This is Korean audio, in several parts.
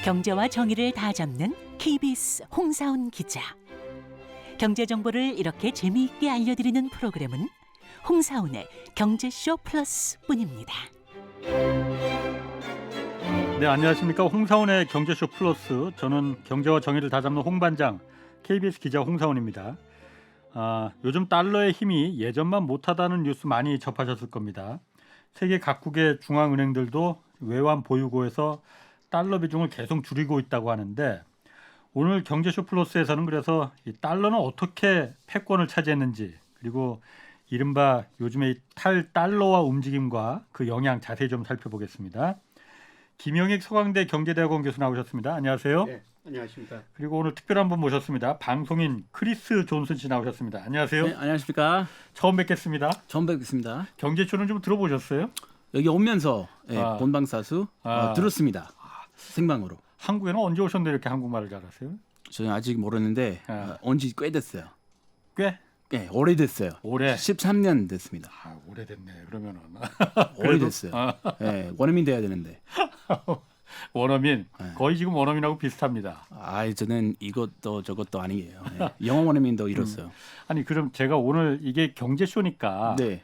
경제와 정의를 다 잡는 KBS 홍사훈 기자. 경제 정보를 이렇게 재미있게 알려드리는 프로그램은 홍사훈의 경제쇼 플러스뿐입니다. 네, 안녕하십니까. 홍사훈의 경제쇼 플러스. 저는 경제와 정의를 다 잡는 홍반장 KBS 기자 홍사훈입니다. 요즘 달러의 힘이 예전만 못하다는 뉴스 많이 접하셨을 겁니다. 세계 각국의 중앙은행들도 외환 보유고에서 달러 비중을 계속 줄이고 있다고 하는데, 오늘 경제쇼 플러스에서는 그래서 이 달러는 어떻게 패권을 차지했는지, 그리고 이른바 요즘의 탈달러화 움직임과 그 영향 자세히 좀 살펴보겠습니다. 김영익 서강대 경제대학원 교수 나오셨습니다. 안녕하세요. 네, 안녕하십니까. 그리고 오늘 특별한 분 모셨습니다. 방송인 크리스 존슨 씨 나오셨습니다. 안녕하세요. 네, 안녕하십니까. 처음 뵙겠습니다. 처음 뵙겠습니다. 경제쇼는 좀 들어보셨어요? 여기 오면서 아. 본방사수 아. 들었습니다. 생방으로. 한국에는 언제 오셨는데 이렇게 한국말을 잘하세요? 저는 아직 모르는데 온지 꽤 됐어요. 꽤? 네, 오래됐어요. 올해? 13년 됐습니다. 오래됐네. 그러면은 오래됐어요. 네, 원어민 돼야 되는데. 원어민 네. 거의 지금 원어민하고 비슷합니다. 저는 이것도 저것도 아니에요. 네. 영어 원어민도 이뤘어요. 아니 그럼 제가 오늘 이게 경제쇼니까 네,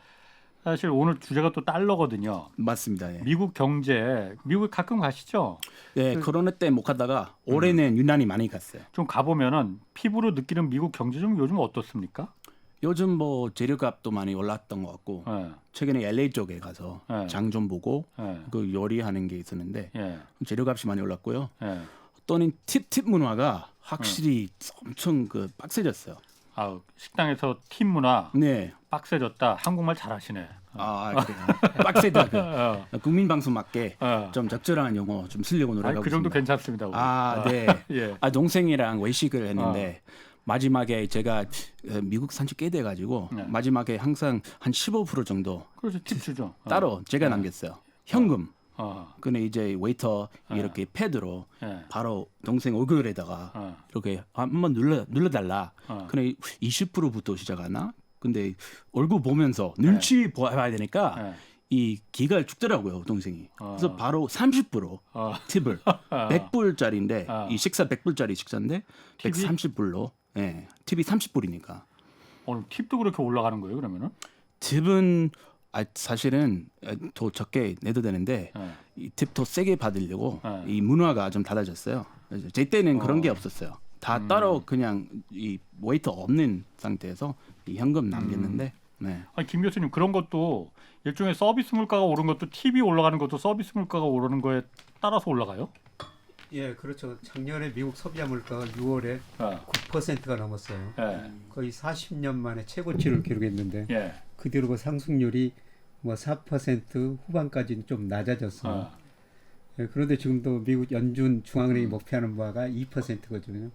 사실 오늘 주제가 또 달러거든요. 맞습니다. 네. 미국 경제, 미국 가끔 가시죠? 네, 코로나 때 못 가다가 올해는 유난히 많이 갔어요. 좀 가보면은 피부로 느끼는 미국 경제 좀 요즘 어떻습니까? 요즘 뭐 재료값도 많이 올랐던 것 같고 예, 최근에 LA 쪽에 가서 네. 장 좀 보고 예, 그 요리하는 게 있었는데 예, 재료값이 많이 올랐고요. 예. 또는 팁 문화가 확실히 엄청 빡세졌어요. 식당에서 팀 문화 네. 빡세졌다. 한국말 잘하시네. 그래요. 빡세다. 어, 국민 방송 맞게 어. 좀 적절한 용어 좀 쓰려고 노력하고 그 정도 있습니다. 괜찮습니다. 우리. 네. 예. 동생이랑 외식을 했는데 마지막에 제가 미국 산지 꽤 돼가지고 네. 마지막에 항상 한 15% 정도 그렇죠. 팁 주죠. 따로 제가 남겼어요. 현금. 근데 이제 웨이터 이렇게 패드로 예. 바로 동생 얼굴에다가 이렇게 한번 눌러달라. 근데 20%부터 시작하나? 근데 얼굴 보면서 눈치 봐야 되니까 이 기가 죽더라고요, 동생이. 그래서 바로 30% 팁을 100불짜리인데 이 식사 100불짜리 식사인데 팁이? 130불로 팁이 30불이니까. 오늘 팁도 그렇게 올라가는 거예요, 그러면은? 팁은 사실은 더 적게 내도 되는데 이 팁 더 세게 받으려고 이 문화가 좀 달라졌어요. 그래서 제 때는 그런 게 없었어요. 다 따로 그냥 이 웨이터 없는 상태에서 이 현금 남겼는데. 네. 아니, 김 교수님 그런 것도 일종의 서비스 물가가 오른 것도 팁이 올라가는 것도 서비스 물가가 오르는 거에 따라서 올라가요? 예, 그렇죠. 작년에 미국 소비자 물가가 6월에 9%가 넘었어요. 예. 거의 40년 만에 최고치를 기록했는데 예. 그 뒤로 그 상승률이 뭐 4% 후반까지는 좀 낮아졌어요. 예, 그런데 지금도 미국 연준 중앙은행이 목표하는 바가 2%거든요.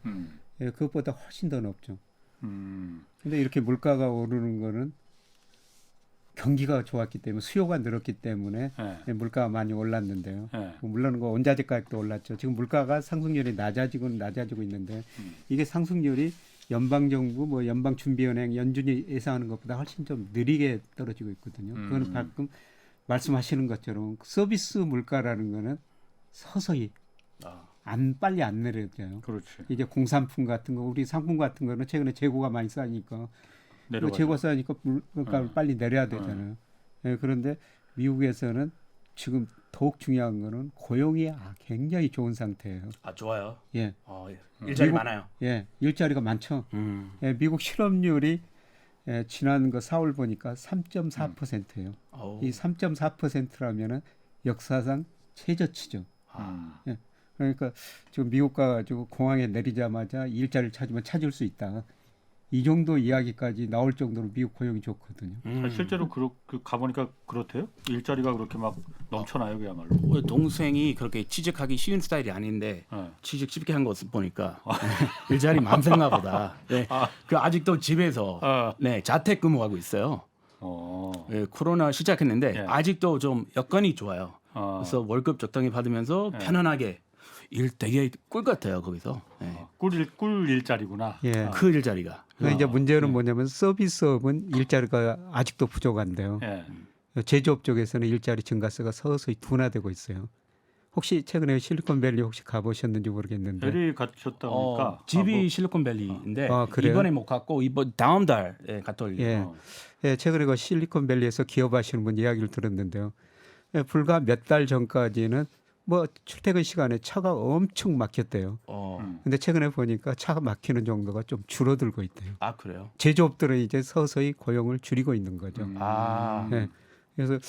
예, 그것보다 훨씬 더 높죠. 근데 이렇게 물가가 오르는 거는 경기가 좋았기 때문에 수요가 늘었기 때문에 물가가 많이 올랐는데요. 물론 그 원자재 가격도 올랐죠. 지금 물가가 상승률이 낮아지고 있는데 이게 상승률이 연방정부, 뭐 연방준비은행, 연준이 예상하는 것보다 훨씬 좀 느리게 떨어지고 있거든요. 그거는 방금 말씀하시는 것처럼 서비스 물가라는 거는 서서히 빨리 안 내려져요. 그렇지. 이제 공산품 같은 거, 우리 상품 같은 거는 최근에 재고가 많이 쌓이니까 내려가죠. 재고 쌓이니까 물가를 빨리 내려야 되잖아요. 예, 그런데 미국에서는 지금 더욱 중요한 거는 고용이 굉장히 좋은 상태예요. 좋아요. 예. 일자리 미국, 많아요. 예, 일자리가 많죠. 예, 미국 실업률이 지난 4월 보니까 3.4%예요. 이 3.4%라면은 역사상 최저치죠. 예. 그러니까 지금 미국 가가지고 공항에 내리자마자 일자리를 찾으면 찾을 수 있다. 이 정도 이야기까지 나올 정도로 미국 고용이 좋거든요. 실제로 가보니까 그렇대요? 일자리가 그렇게 막 넘쳐나요, 그야말로. 동생이 그렇게 취직하기 쉬운 스타일이 아닌데 취직 쉽게 한 거 보니까 일자리 많은가 보다. 네. 아직도 집에서 자택근무하고 있어요. 네, 코로나 시작했는데 아직도 좀 여건이 좋아요. 그래서 월급 적당히 받으면서 편안하게 일 되게 꿀 같아요 거기서. 꿀 일자리구나. 예. 그 일자리가. 이제 문제는 뭐냐면 서비스업은 일자리가 아직도 부족한데요. 예. 제조업 쪽에서는 일자리 증가세가 서서히 둔화되고 있어요. 혹시 최근에 실리콘밸리 혹시 가보셨는지 모르겠는데. 벨이 갔었다 보니까 집이 실리콘밸리인데 그래요? 이번에 못 갔고 이번 다음 달에 갔다 올게요. 예. 예, 최근에 그 실리콘밸리에서 기업하시는 분 이야기를 들었는데요. 예, 불과 몇 달 전까지는 뭐 출퇴근 시간에 차가 엄청 막혔대요. 근데 최근에 보니까 차가 막히는 정도가 좀 줄어들고 있대요. 아 그래요? 제조업들은 이제 서서히 고용을 줄이고 있는 거죠. 예. 그래서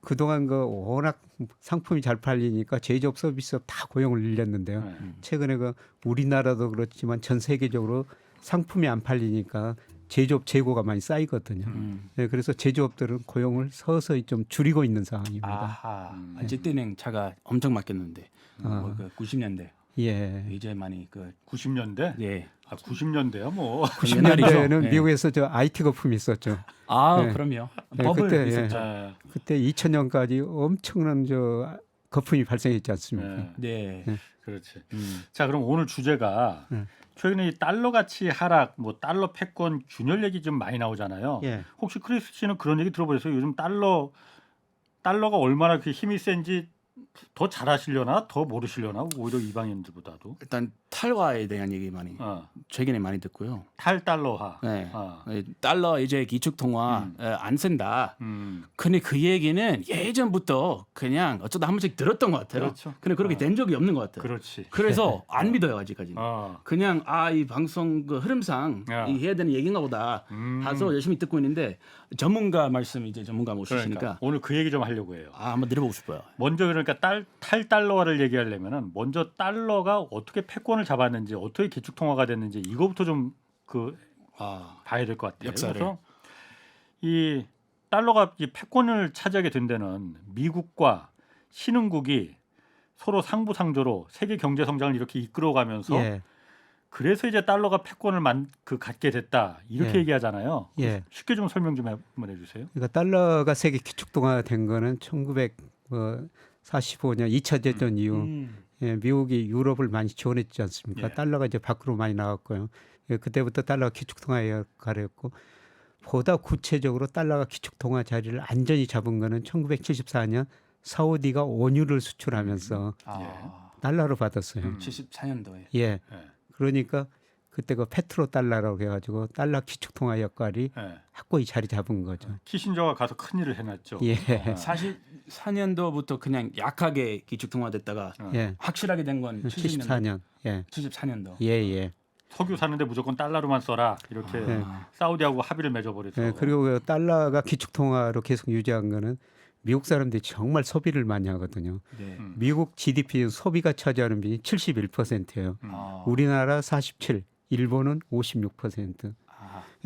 그동안 그 워낙 상품이 잘 팔리니까 제조업 서비스업 다 고용을 늘렸는데요. 최근에 그 우리나라도 그렇지만 전 세계적으로 상품이 안 팔리니까 제조업 재고가 많이 쌓이거든요. 네, 그래서 제조업들은 고용을 서서히 좀 줄이고 있는 상황입니다. 아하. 제 때는 차가 엄청 막혔는데 뭐 90년대 예. 이제 많이 그 90년대? 예. 90년대야 뭐. 90년대에는 예. 미국에서 저 IT 거품이 있었죠. 아 예. 그럼요. 예, 버블 그때, 있었죠. 예. 그때 2000년까지 엄청난 저 거품이 발생했지 않습니까? 예. 네. 그렇지. 자, 그럼 오늘 주제가 네. 최근에 이 달러 가치 하락, 뭐 달러 패권 균열 얘기 좀 많이 나오잖아요. 예. 혹시 크리스 씨는 그런 얘기 들어보셨어요? 요즘 달러가 얼마나 그 힘이 센지 더 잘하시려나 더 모르시려나 오히려 이방인들보다도 일단 탈화에 대한 얘기 많이 최근에 많이 듣고요. 탈달러화. 네. 달러 이제 기축통화 안 쓴다. 근데 그 얘기는 예전부터 그냥 어쩌다 한 번씩 들었던 것 같아요. 그렇죠. 근데 그렇게 된 적이 없는 것 같아요. 그렇지. 그래서 안 믿어요 아직까지는. 그냥 이 방송 그 흐름상 이 해야 되는 얘기인가 보다 해서 열심히 듣고 있는데 전문가 말씀 이제 전문가 모시시니까 그러니까 오늘 그 얘기 좀 하려고 해요. 한번 들어보고 싶어요. 먼저 그러니까 탈달러화를 얘기하려면은 먼저 달러가 어떻게 패권을 잡았는지 어떻게 기축통화가 됐는지 이거부터 좀 봐야 될 것 같아요. 역사를. 그래서 이 달러가 이 패권을 차지하게 된 데는 미국과 신흥국이 서로 상부상조로 세계 경제 성장을 이렇게 이끌어가면서 예. 그래서 이제 달러가 패권을 갖게 됐다 이렇게 예. 얘기하잖아요. 예. 쉽게 좀 설명 좀 한번 해주세요. 그러니까 달러가 세계 기축통화 된 거는 1945년 2차 대전 이후 예, 미국이 유럽을 많이 지원했지 않습니까? 예. 달러가 이제 밖으로 많이 나왔고요. 예, 그때부터 달러가 기축통화의 역할을 했고 보다 구체적으로 달러가 기축통화 자리를 안전히 잡은 거는 1974년 사우디가 원유를 수출하면서 달러로 받았어요. 74년도에. 예. 그러니까 그때 그 페트로 달러라고 해가지고 달러 기축통화 역할이 확고히 자리 잡은 거죠. 키신저가 가서 큰 일을 해놨죠. 예. 44년도부터 그냥 약하게 기축통화됐다가 예. 확실하게 된 건 74년. 예. 74년도. 예, 예. 석유 사는데 무조건 달러로만 써라 이렇게 사우디하고 합의를 맺어버려서. 예, 그리고 그 달러가 기축통화로 계속 유지한 거는 미국 사람들이 정말 소비를 많이 하거든요. 네. 미국 GDP 소비가 차지하는 비율이 71%예요. 우리나라 47, 일본은 56%.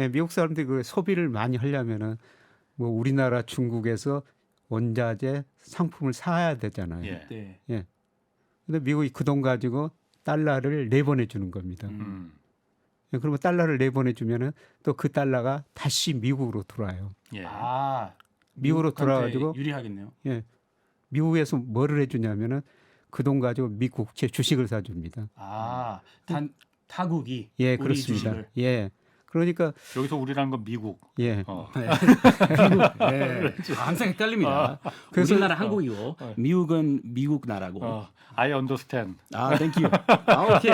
예, 미국 사람들이 그 소비를 많이 하려면은 뭐 우리나라 중국에서 원자재 상품을 사야 되잖아요. 예. 네. 예. 근데 미국이 그 돈 가지고 달러를 내보내 주는 겁니다. 예, 그러면 달러를 내보내 주면은 또 그 달러가 다시 미국으로 돌아요. 예. 미국으로 돌아가지고 유리하겠네요. 예. 미국에서 뭐를 해주냐면은 그 돈 가지고 미국 국채 주식을 사줍니다. 타국이 예, 우리 그렇습니다. 주식을. 예. 그러니까 여기서 우리라는 건 미국. 예. 네. 항상 헷갈립니다. 그래서- 우리나라 한국이고 미국은 미국 나라고. I understand. 땡큐. 오케이.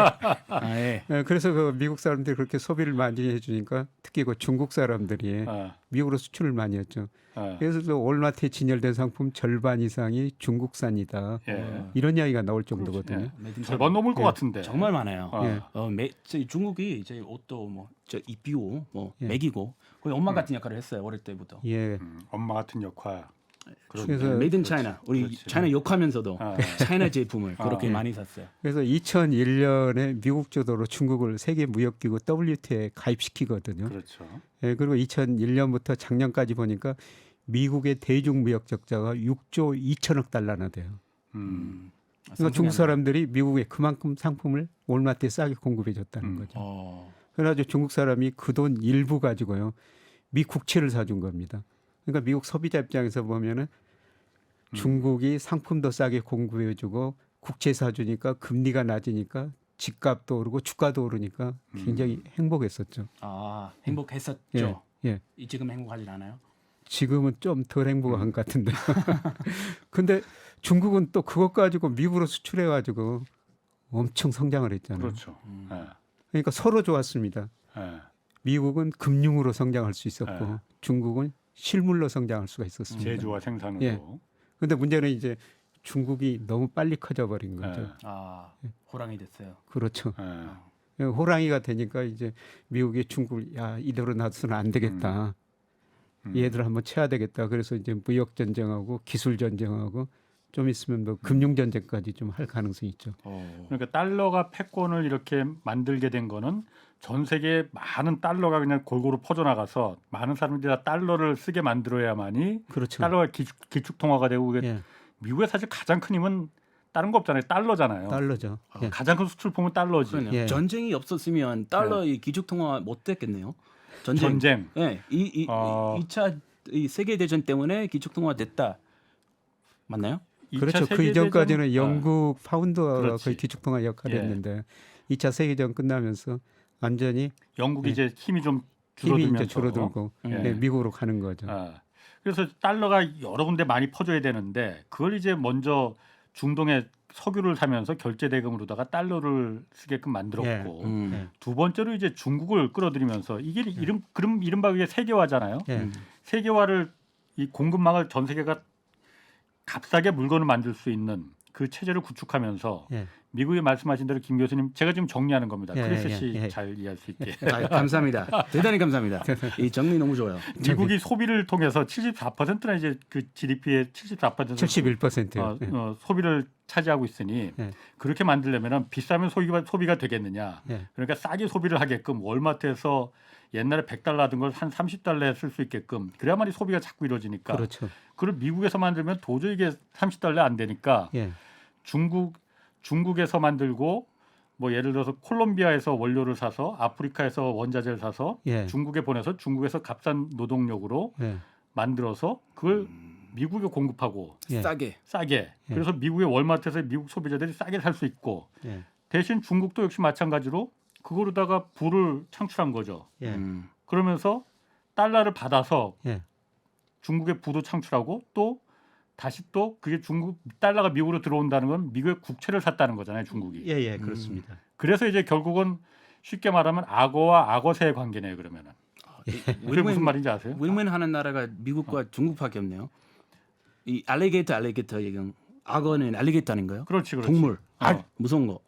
예. 예, 그래서 그 미국 사람들이 그렇게 소비를 많이 해주니까 특히 그 중국 사람들이 미국으로 수출을 많이 했죠. 그래서 또 월마트에 진열된 상품 절반 이상이 중국산이다. 예. 이런 이야기가 나올 정도거든요. 절반 넘을 것 같은데. 정말 많아요. 예. 중국이 이제 옷도 뭐저 입히고 예. 먹이고 거의 엄마 같은 역할을 했어요 어릴 때부터. 예. 엄마 같은 역할. 그래서 메이드 인 차이나 우리 그렇지. 차이나 욕하면서도 차이나 제품을 그렇게 많이 샀어요. 그래서 2001년에 미국 주도로 중국을 세계 무역기구 WTO에 가입시키거든요. 그렇죠. 예, 그리고 2001년부터 작년까지 보니까 미국의 대중 무역 적자가 6조 2천억 달러나 돼요. 그러니까 중국 사람들이 미국에 그만큼 상품을 월마트에 싸게 공급해 줬다는 거죠. 그래가지고 중국 사람이 그 돈 일부 가지고요 미 국채를 사준 겁니다. 그러니까 미국 소비자 입장에서 보면은 중국이 상품도 싸게 공급해주고 국채 사주니까 금리가 낮으니까 집값도 오르고 주가도 오르니까 굉장히 행복했었죠. 행복했었죠. 예, 예. 지금 행복하진 않아요? 지금은 좀 덜 행복한 것 같은데. 근데 중국은 또 그것 가지고 미국으로 수출해 가지고 엄청 성장을 했잖아요. 그렇죠. 그러니까 서로 좋았습니다. 미국은 금융으로 성장할 수 있었고 중국은 실물로 성장할 수가 있었습니다. 제조와 생산으로. 예. 근데 문제는 이제 중국이 너무 빨리 커져 버린 거죠. 아, 호랑이 됐어요. 그렇죠. 호랑이가 되니까 이제 미국이 중국을 야 이대로 놔두서는 안 되겠다. 얘들 한번 쳐야 되겠다. 그래서 이제 무역 전쟁하고 기술 전쟁하고 좀 있으면 뭐 금융 전쟁까지 좀 할 가능성이 있죠. 그러니까 달러가 패권을 이렇게 만들게 된 거는 전 세계에 많은 달러가 그냥 골고루 퍼져나가서 많은 사람들이 다 달러를 쓰게 만들어야만이 그렇죠. 달러가 기축 통화가 되고 그게 예. 미국의 사실 가장 큰 힘은 다른 거 없잖아요. 달러잖아요. 달러죠. 예. 가장 큰 수출품은 달러지. 그러네요. 예. 전쟁이 없었으면 달러의 기축 통화 못 됐겠네요. 전쟁. 네, 이 2차 이 세계 대전 때문에 기축 통화 됐다. 맞나요? 그렇죠. 그 이전까지는 영국 파운드가 그렇지. 거의 기축통화 역할을 예. 했는데 2차 세계대전 끝나면서 완전히 영국이 예. 이제 힘이 좀 힘이 줄어들면서 이제 줄어들고 예. 미국으로 가는 거죠. 그래서 달러가 여러 군데 많이 퍼져야 되는데 그걸 이제 먼저 중동에 석유를 사면서 결제 대금으로다가 달러를 쓰게끔 만들었고 예. 두 번째로 이제 중국을 끌어들이면서 이게 이른바 이게 세계화잖아요. 예. 세계화를 이 공급망을 전 세계가 값싸게 물건을 만들 수 있는 그 체제를 구축하면서 예. 미국이 말씀하신 대로 김 교수님 제가 지금 정리하는 겁니다. 예, 크리스 예, 씨 예. 잘 이해할 수 있게. 아, 감사합니다. 대단히 감사합니다. 이 정리 너무 좋아요. 미국이 소비를 통해서 74%나 이제 그 GDP의 74% 71%요. 소비를 차지하고 있으니 예. 그렇게 만들려면 비싸면 소비가 되겠느냐. 예. 그러니까 싸게 소비를 하게끔 월마트에서 옛날에 100달러 하던 걸 한 30달러에 쓸 수 있게끔 그래야만이 소비가 자꾸 이루어지니까. 그렇죠. 그걸 미국에서 만들면 도저히 이게 30달러 안 되니까 예. 중국에서 만들고 뭐 예를 들어서 콜롬비아에서 원료를 사서 아프리카에서 원자재를 사서 예. 중국에 보내서 중국에서 값싼 노동력으로 예. 만들어서 그걸 미국에 공급하고 예. 싸게. 싸게. 그래서 미국의 월마트에서 미국 소비자들이 싸게 살 수 있고 예. 대신 중국도 역시 마찬가지로 그거로다가 부를 창출한 거죠. 예. 그러면서 달러를 받아서 예. 중국의 부도 창출하고 또 다시 또 그게 중국 달러가 미국으로 들어온다는 건 미국의 국채를 샀다는 거잖아요, 중국이. 예, 예, 그렇습니다. 그래서 이제 결국은 쉽게 말하면 악어와 악어새의 관계네요, 그러면은. 그게 무슨 말인지 아세요? 윈윈 하는 나라가 미국과 중국밖에 없네요. 이 알리게이터 얘기는 악어는 알리게이터 아닌가요? 그렇지. 동물. 무서운 거.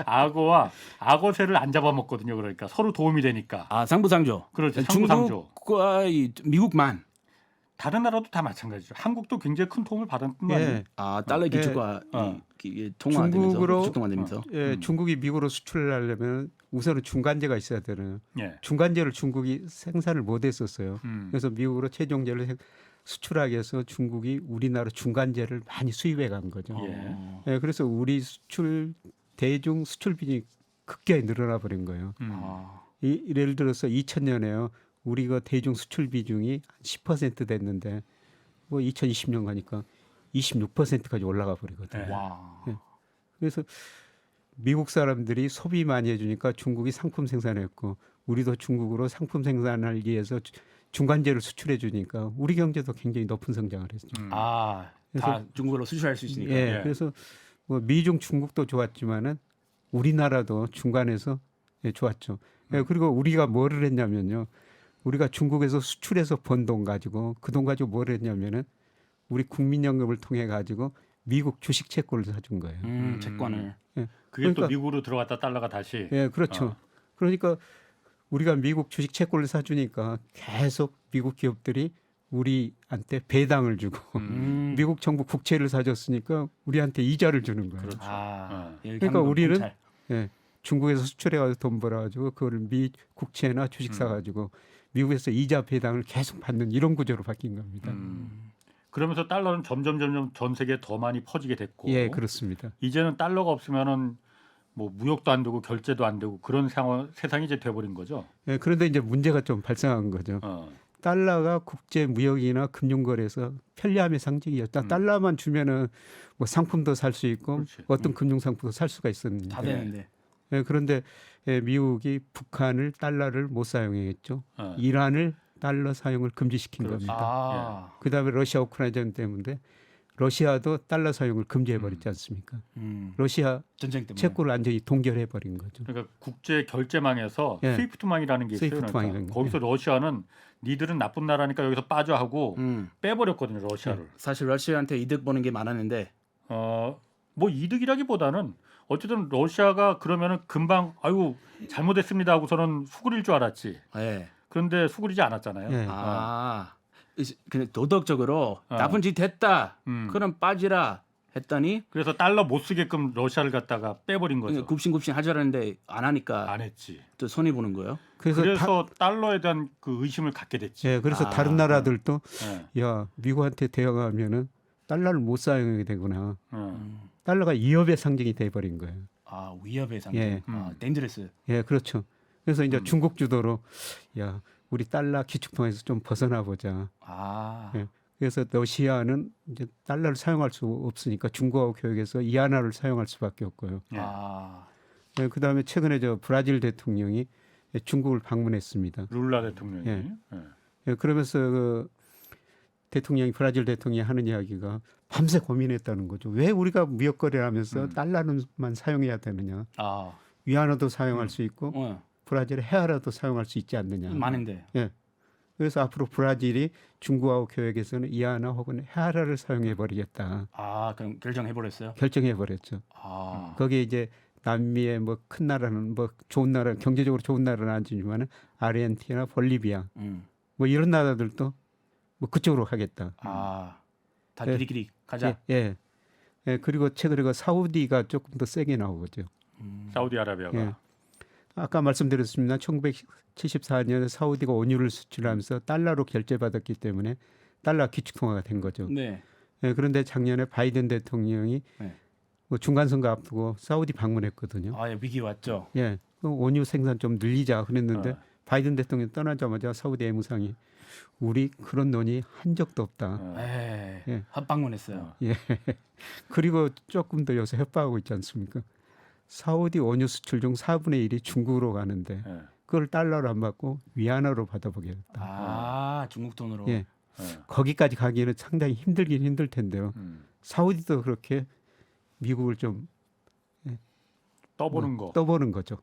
악어와 악어새를 안 잡아먹거든요. 그러니까 서로 도움이 되니까. 아, 상부상조. 그렇죠. 상부상조. 중국과 이 미국만. 다른 나라도 다 마찬가지죠. 한국도 굉장히 큰 도움을 받은 뿐만 아니라 예. 아, 달러 기축과 이게 통화되면서 중국으로 기축 통화되면서. 예, 중국이 미국으로 수출을 하려면 우선은 중간재가 있어야 되는. 예. 중간재를 중국이 생산을 못 했었어요. 음. 그래서 미국으로 최종재를 수출하기 위해서 중국이 우리나라 중간재를 많이 수입해 간 거죠. 예. 예, 그래서 우리 대중 수출 비중이 급격히 늘어나 버린 거예요. 예를 들어서 2000년에요. 우리가 대중 수출 비중이 한 10% 됐는데 뭐 2020년 가니까 26%까지 올라가 버리거든요. 네. 와. 그래서 미국 사람들이 소비 많이 해주니까 중국이 상품 생산했고 우리도 중국으로 상품 생산을 위해서 중간재를 수출해 주니까 우리 경제도 굉장히 높은 성장을 했죠. 아, 다 중국으로 수출할 수 있으니까. 예, 예. 그래서 뭐 미중 중국도 좋았지만은 우리나라도 중간에서 예, 좋았죠. 예, 그리고 우리가 뭐를 했냐면요. 우리가 중국에서 수출해서 번 돈 가지고 그 돈 가지고 뭘 했냐면은 우리 국민연금을 통해 가지고 미국 주식 채권을 사준 거예요. 채권을. 예. 그게 그러니까, 또 미국으로 들어갔다 달러가 다시. 예, 그렇죠. 그러니까 우리가 미국 주식 채권을 사주니까 계속 미국 기업들이 우리한테 배당을 주고 미국 정부 국채를 사줬으니까 우리한테 이자를 주는 거예요. 그렇죠. 그러니까 우리는 예, 중국에서 수출해가지고 돈 벌어가지고 그걸 미 국채나 주식 사가지고 미국에서 이자 배당을 계속 받는 이런 구조로 바뀐 겁니다. 그러면서 달러는 점점 전 세계에 더 많이 퍼지게 됐고. 예, 그렇습니다. 이제는 달러가 없으면은 뭐 무역도 안 되고 결제도 안 되고 그런 세상이 이제 돼버린 거죠. 예, 그런데 이제 문제가 좀 발생한 거죠. 달러가 국제 무역이나 금융거래에서 편리함의 상징이었다. 달러만 주면은 뭐 상품도 살 수 있고 그렇지. 어떤 금융 상품도 살 수가 있었는데. 다 되는데. 예, 그런데 미국이 북한을 달러를 못 사용했죠. 이란을 달러 사용을 금지시킨 그렇지. 겁니다. 아. 그다음에 러시아 우크라이나 전 때문에 러시아도 달러 사용을 금지해 버렸지 않습니까? 러시아 전쟁 때문에. 채권을 완전히 동결해 버린 거죠. 그러니까 국제 결제망에서 예. 스위프트망이라는 게 있어요. 스위프트망이라는 그러니까 거. 거기서 러시아는 니들은 나쁜 나라니까 여기서 빠져 하고 빼버렸거든요, 러시아를. 사실 러시아한테 이득 보는 게 많았는데 뭐 이득이라기보다는 어쨌든 러시아가 그러면은 금방 아유 잘못했습니다 하고서는 수그릴 줄 알았지. 예. 그런데 수그리지 않았잖아요. 예. 근데 도덕적으로 나쁜 짓 했다. 그럼 빠지라 했더니 그래서 달러 못 쓰게끔 러시아를 갖다가 빼버린 거죠. 굽신굽신 하자라는데 안 하니까 안 했지. 또 손해 보는 거예요. 그래서 달러에 대한 그 의심을 갖게 됐지. 예, 그래서 다른 나라들도 예. 야 미국한테 대응하면은 달러를 못 사용하게 되구나. 음. 달러가 위협의 상징이 돼 버린 거예요. 아 위협의 상징. 예. 덴저레스. 예, 그렇죠. 그래서 이제 중국 주도로 야 우리 달러 기축통화에서 좀 벗어나 보자. 예. 그래서 러시아는 이제 달러를 사용할 수 없으니까 중국하고 교역해서 이안화를 사용할 수밖에 없고요. 예. 예, 그다음에 최근에 저 브라질 대통령이 중국을 방문했습니다. 룰라 대통령이. 예. 예. 예, 그러면서 그 대통령이 브라질 대통령이 하는 이야기가 밤새 고민했다는 거죠. 왜 우리가 무역 거래를 하면서 달러만 사용해야 되느냐? 위안화도 사용할 수 있고 브라질의 헤아라도 사용할 수 있지 않느냐? 많은데. 예. 그래서 앞으로 브라질이 중국하고 교역에서는 이안화 혹은 헤아라를 사용해 버리겠다. 그럼 결정해 버렸어요. 결정해 버렸죠. 거기에 이제 남미의 뭐 큰 나라는 뭐 좋은 나라 경제적으로 좋은 나라는 아니지만은 아르헨티나, 볼리비아 뭐 이런 나라들도 뭐 그쪽으로 가겠다. 다 예. 길이길이 가자. 예. 예. 그리고 최근에 그 사우디가 조금 더 세게 나오죠. 사우디아라비아가. 예. 아까 말씀드렸습니다. 1974년에 사우디가 원유를 수출하면서 달러로 결제받았기 때문에 달러 기축통화가 된 거죠. 네. 예, 그런데 작년에 바이든 대통령이 네. 뭐 중간선거 앞두고 사우디 방문했거든요. 위기 왔죠. 예, 그 원유 생산 좀 늘리자 그랬는데 바이든 대통령 떠나자마자 사우디 외무상이 우리 그런 논의 한 적도 없다. 예. 합방문했어요. 예. 그리고 조금 더 요새 협박하고 있지 않습니까? 사우디 원유 수출 중 4분의 1이 중국으로 가는데 그걸 달러로 안 받고 위안화로 받아보겠다. 중국 돈으로. 예. 거기까지 가기에는 상당히 힘들긴 힘들 텐데요. 사우디도 그렇게 미국을 좀 떠보는 거죠.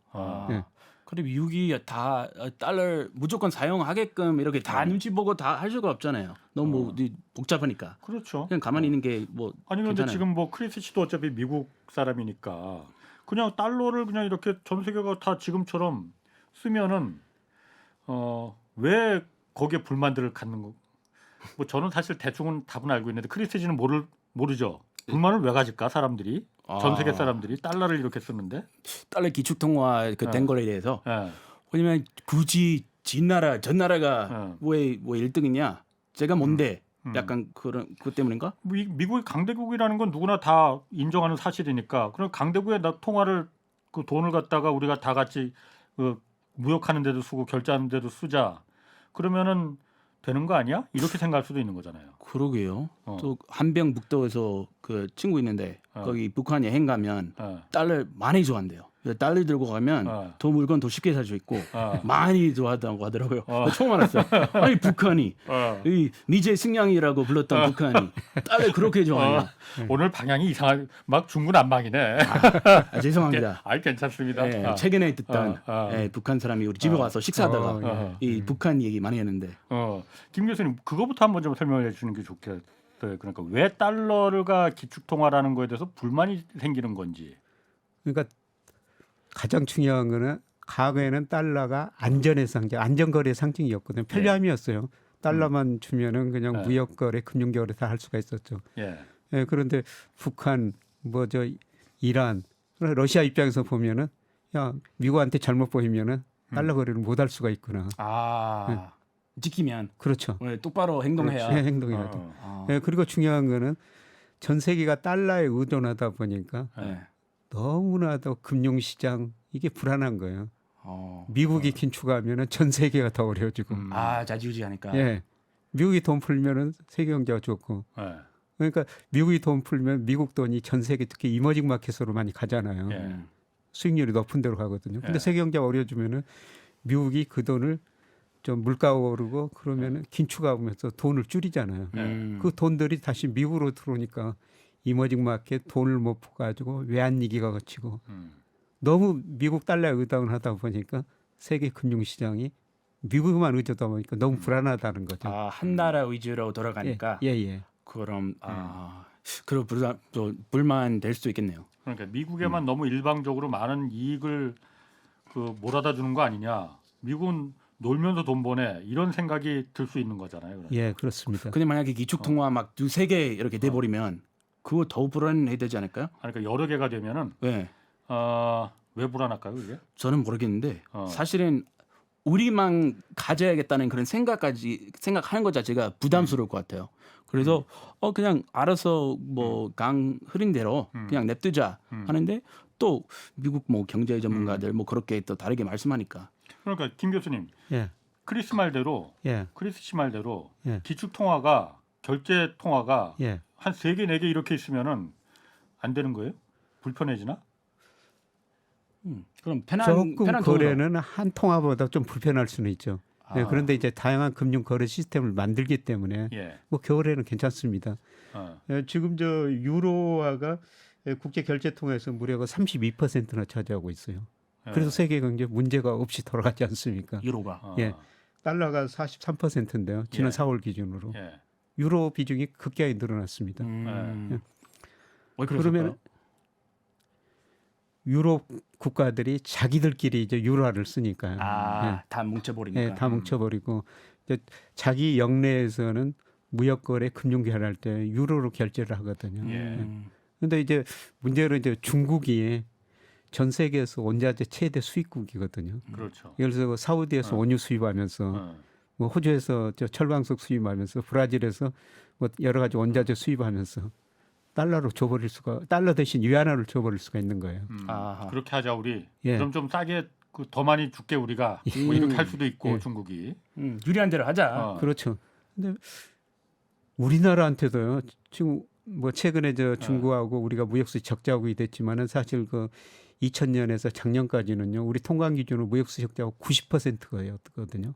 예. 그래 미국이 다 달러 무조건 사용하게끔 이렇게 다 눈치 보고 다 할 수가 없잖아요. 너무 복잡하니까. 그렇죠. 그냥 가만히 있는 게 뭐 아니 그런데 괜찮아요. 지금 뭐 크리스 씨도 어차피 미국 사람이니까 그냥 달러를 그냥 이렇게 전 세계가 다 지금처럼 쓰면은 왜 거기에 불만들을 갖는 거? 뭐 저는 사실 대충은 답은 알고 있는데 크리스 씨는 모르죠. 불만을 왜 가질까 사람들이? 전 세계 사람들이 달러를 이렇게 쓰는데 달러 기축통화 된 거에 대해서 예. 왜냐면 굳이 전 나라가 왜 1등이냐? 제가 뭔데? 약간 그런 그 때문인가? 미국이 강대국이라는 건 누구나 다 인정하는 사실이니까 그럼 강대국의 통화를 그 돈을 갖다가 우리가 다 같이 무역하는 데도 쓰고 결제하는 데도 쓰자. 그러면은 되는 거 아니야? 이렇게 생각할 수도 있는 거잖아요. 그러게요. 또 한병북도에서 그 친구 있는데 거기 북한 여행 가면 달러 많이 좋아한대요. 달러 들고 가면 더 물건 더 쉽게 살 수 있고 많이 좋아한다고 하더라고요. 처음 알았어요. 아니 북한이 이 미제 승냥이라고 불렀던 북한이 달러 그렇게 좋아해요. 오늘 방향이 이상한 막 중구난방이네. 죄송합니다. 괜찮습니다. 예, 최근에 듣던 북한 사람이 우리 집에 와서 식사하다가 이 북한 얘기 많이 했는데. 김 교수님 그거부터 한번 좀 설명해 주시는 게 좋겠어요. 그러니까 왜 달러가 기축통화라는 거에 대해서 불만이 생기는 건지. 그러니까 가장 중요한 거는 과거에는 달러가 안전의 상징, 안전거래 상징이었거든요. 편리함이었어요. 달러만 주면은 그냥 무역거래, 금융거래 다 할 수가 있었죠. 예, 그런데 북한, 이란, 러시아 입장에서 보면은 야 미국한테 잘못 보이면은 달러 거래를 못 할 수가 있구나. 지키면 그렇죠. 똑바로 행동해야. 그렇죠. 행동해야 돼. 그리고 중요한 거는 전 세계가 달러에 의존하다 보니까 너무나도 금융시장 이게 불안한 거예요. 미국이 긴축하면은 전 세계가 더 어려워지고. 자지우지하니까. 예, 미국이 돈 풀면은 세계 경제가 좋고. 그러니까 미국이 돈 풀면 미국 돈이 전 세계 특히 이머징 마켓으로 많이 가잖아요. 수익률이 높은 데로 가거든요. 근데 세계 경제가 어려워지면은 미국이 그 돈을 좀 물가가 오르고 그러면은 긴축가 오면서 돈을 줄이잖아요. 그 돈들이 다시 미국으로 들어오니까 이머징 마켓 돈을 못 퍼가지고 외환위기가 거치고 너무 미국 달러에 의존하다 보니까 세계 금융시장이 미국만 의존하다 보니까 너무 불안하다는 거죠. 아, 한 나라 위주로 돌아가니까. 예. 그럼 그럼 불만 될 수도 있겠네요. 그러니까 미국에만 너무 일방적으로 많은 이익을 그 몰아다 주는 거 아니냐. 미국은 놀면서 돈 버네 이런 생각이 들 수 있는 거잖아요. 그러니까. 예, 그렇습니다. 근데 만약에 기축 통화 막 두세 개 이렇게 돼 버리면 그거 더 불안해야 되지 않을까요? 그러니까 여러 개가 되면은 네. 왜 불안할까요, 이게? 저는 모르겠는데 사실은 우리만 가져야겠다는 그런 생각하는 것 자체가 부담스러울 것 같아요. 그래서 그냥 알아서 뭐 강 흐린 대로 그냥 냅두자 하는데 또 미국 뭐 경제 전문가들 뭐 그렇게 또 다르게 말씀하니까. 그러니까 김 교수님, 예. 크리스 씨 말대로 예. 기축 통화가 결제 통화가 예. 한 3개, 4개 이렇게 있으면은 안 되는 거예요? 불편해지나? 그럼 조금 편한 거래는 한 통화보다 좀 불편할 수는 있죠. 네, 그런데 이제 다양한 금융 거래 시스템을 만들기 때문에 뭐 겨울에는 괜찮습니다. 지금 저 유로화가 국제 결제 통화에서 무려 32%나 차지하고 있어요. 그래서 세계 경제 문제가 없이 돌아가지 않습니까? 유로가. 예. 달러가 43%인데요. 지난 4월 기준으로. 유로 비중이 급격히 늘어났습니다. 그러면 유럽 국가들이 자기들끼리 이제 유로화를 쓰니까요. 다 뭉쳐버리니까. 예, 다 뭉쳐버리고 이제 자기 영내에서는 무역거래, 금융결할 때 유로로 결제를 하거든요. 그런데 이제 문제는 이제 중국이 전 세계에서 원자재 최대 수입국이거든요. 그렇죠. 예를 들어서 사우디에서 원유 수입하면서 뭐 호주에서 저 철광석 수입하면서 브라질에서 뭐 여러 가지 원자재 수입하면서 달러로 줘버릴 수가 달러 대신 위안화를 줘버릴 수가 있는 거예요. 그렇게 하자 우리. 예. 그럼 좀 싸게 더 많이 줄게 우리가. 뭐 이렇게 할 수도 있고 중국이. 유리한 대로 하자. 그렇죠. 근데 우리나라한테도요. 지금 뭐 최근에 저 중국하고 우리가 무역수지 적자국이 됐지만은 사실 그 2000년에서 작년까지는요. 우리 통관 기준으로 무역수지 적자가 90%였거든요.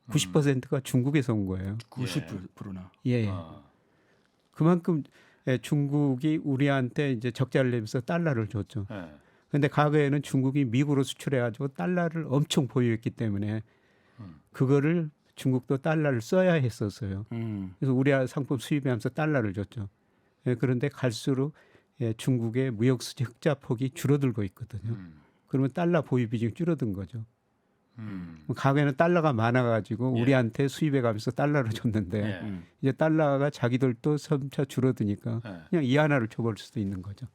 90%가 중국에서 온 거예요. 90%나. 예. 그만큼 중국이 우리한테 이제 적자를 내면서 달러를 줬죠. 그런데 과거에는 중국이 미국으로 수출해가지고 달러를 엄청 보유했기 때문에 그거를 중국도 달러를 써야 했었어요. 그래서 우리 상품 수입하면서 달러를 줬죠. 그런데 갈수록 중국의 무역수지 흑자 폭이 줄어들고 있거든요. 그러면 달러 보유 비중이 줄어든 거죠. 과거에는 달러가 많아가지고 우리한테 수입해가면서 달러를 줬는데 이제 달러가 자기들도 점차 줄어드니까 그냥 이하나를 줘버릴 수도 있는 거죠.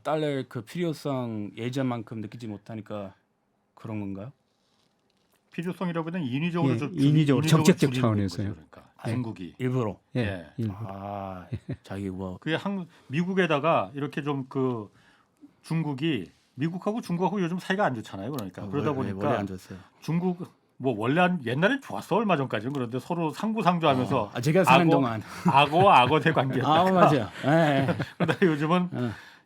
달러의 그 필요성 예전만큼 느끼지 못하니까 그런 건가요? 필요성이라보다는 인위적으로 인위적으로 정책적 차원에서요. 그러니까 중국이 일부러. 일부러. 자기 뭐 그게 미국에다가 이렇게 좀 그 중국이 미국하고 중국하고 요즘 사이가 안 좋잖아요. 그러니까 그러다 보니까 안 좋았어요. 중국 뭐 원래 옛날엔 좋았어 얼마 전까지는. 그런데 서로 상부상조하면서 제가 사는 동안 악어대 관계였다. 맞아요. 그러다 요즘은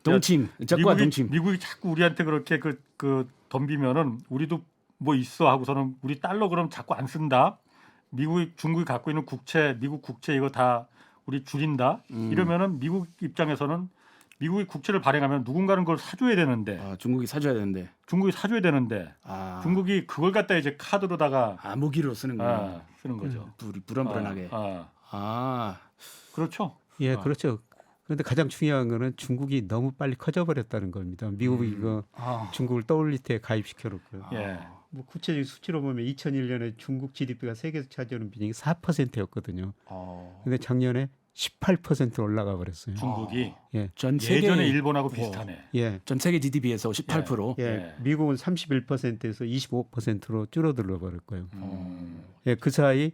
동침, 적과 동침. 미국이 자꾸 우리한테 그렇게 그 덤비면은 우리도 뭐 있어 하고서는 우리 달러 그럼 자꾸 안 쓴다. 중국이 갖고 있는 국채, 미국 국채 이거 다 우리 줄인다. 이러면은 미국 입장에서는 미국이 국채를 발행하면 누군가는 그걸 사줘야 되는데. 중국이 사줘야 되는데. 중국이 그걸 갖다 이제 카드로다가 무기로 쓰는 거예요. 쓰는 거죠. 불안불안하게. 그렇죠. 예, 그렇죠. 그런데 가장 중요한 거는 중국이 너무 빨리 커져버렸다는 겁니다. 미국이 이거 중국을 WTO에 가입시켜놓고요. 뭐 구체적인 수치로 보면 2001년에 중국 GDP가 세계에서 차지하는 비중이 4%였거든요. 그런데 작년에 18% 올라가 버렸어요. 중국이 전 세계 예전에 일본하고 비슷하네. 전 세계 GDP에서 18%. 미국은 31%에서 25%로 줄어들어 버렸고요. 그 사이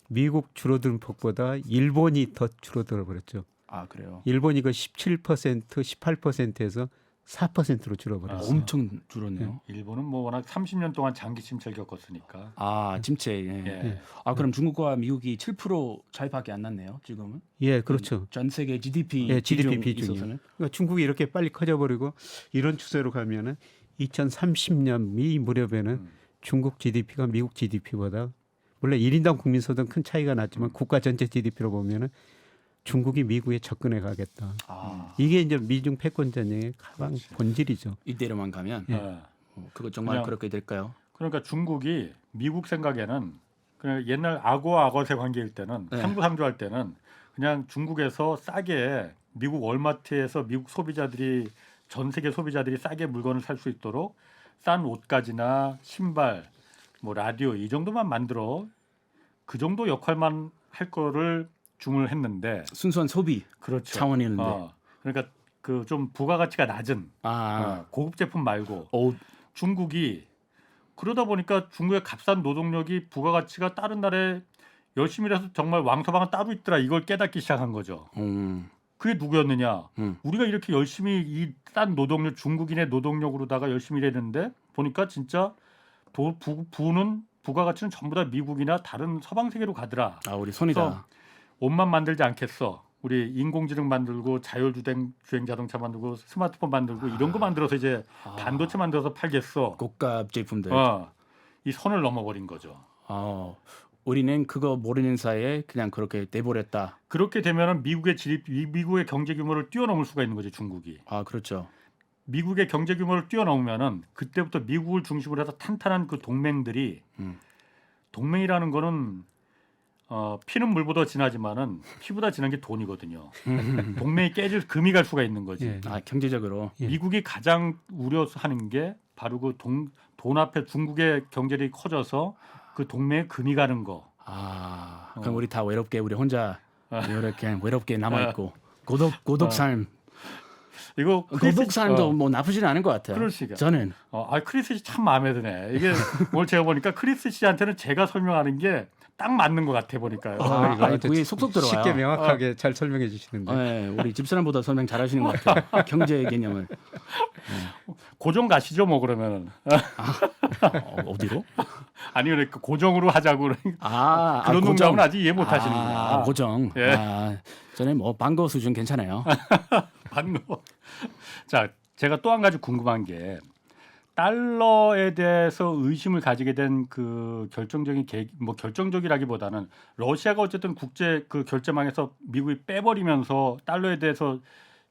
미국 줄어드는 폭보다 일본이 더 줄어들어 버렸죠. 그래요. 일본이 그 17%, 18%에서 4%로 줄어버렸어요. 엄청 줄었네요. 일본은 뭐 워낙 30년 동안 장기 침체를 겪었으니까. 침체. 그럼 중국과 미국이 7% 차이밖에 안 났네요. 지금은. 예, 그렇죠. 전 세계 GDP 비중이. 그러니까 중국이 이렇게 빨리 커져버리고 이런 추세로 가면은 2030년 미 무렵에는 중국 GDP가 미국 GDP보다 물론 1인당 국민소득은 큰 차이가 났지만 국가 전체 GDP로 보면은 중국이 미국에 접근해 가겠다. 이게 이제 미중 패권 전쟁의 가장 본질이죠. 이대로만 가면 그거 정말 그냥, 그렇게 될까요? 그러니까 중국이 미국 생각에는 그냥 옛날 악어세 관계일 때는 상부상조할 때는 그냥 중국에서 싸게 미국 월마트에서 미국 소비자들이 전 세계 소비자들이 싸게 물건을 살 수 있도록 싼 옷가지나 신발, 뭐 라디오 이 정도만 만들어 그 정도 역할만 할 거를 주문을 했는데 순수한 소비 그렇죠. 차원이었는데 그러니까 그 좀 부가가치가 낮은 고급 제품 말고 중국이 그러다 보니까 중국의 값싼 노동력이 부가가치가 다른 나라에 열심히 해서 정말 왕서방은 따로 있더라 이걸 깨닫기 시작한 거죠. 그게 누구였느냐? 우리가 이렇게 열심히 이 싼 노동력 중국인의 노동력으로다가 열심히 일했는데 보니까 진짜 부는 부가가치는 전부 다 미국이나 다른 서방 세계로 가더라. 우리 손이다. 옷만 만들지 않겠어. 우리 인공지능 만들고 자율주행 자동차 만들고 스마트폰 만들고 이런 거 만들어서 이제 반도체 만들어서 팔겠어. 고가 제품들. 이 선을 넘어버린 거죠. 우리는 그거 모르는 사이에 그냥 그렇게 내버렸다. 그렇게 되면은 미국의 경제 규모를 뛰어넘을 수가 있는 거죠, 중국이. 그렇죠. 미국의 경제 규모를 뛰어넘으면은 그때부터 미국을 중심으로 해서 탄탄한 그 동맹들이 동맹이라는 거는 피는 물보다 진하지만은 피보다 진한 게 돈이거든요. 동맹이 깨질 금이 갈 수가 있는 거지. 경제적으로. 미국이 가장 우려하는 게 바로 그 돈 앞에 중국의 경제력이 커져서 그 동맹에 금이 가는 거. 그럼 우리 다 외롭게 우리 혼자 이렇게 외롭게 남아 있고 고독 삶. 이거 고독 삶도 뭐 나쁘지는 않은 것 같아요. 그러시죠. 저는. 크리스 씨 참 마음에 드네. 이게 오늘 제가 보니까 크리스 씨한테는 제가 설명하는 게 딱 맞는 것 같아 보니까요. 그게 속속 들어와요. 쉽게 명확하게 잘 설명해 주시는데. 네, 우리 집사람보다 설명 잘하시는 것 같아요. 경제 개념을. 고정 가시죠, 뭐 그러면은. 어디로? 아니 그러니까 고정으로 하자고 그런 농담은 아직 이해 못 하시는구나. 고정. 저는 뭐 반거 수준 괜찮아요. 반거. 자, 제가 또 한 가지 궁금한 게 달러에 대해서 의심을 가지게 된 그 결정적인 결정적이라기보다는 러시아가 어쨌든 국제 그 결제망에서 미국이 빼버리면서 달러에 대해서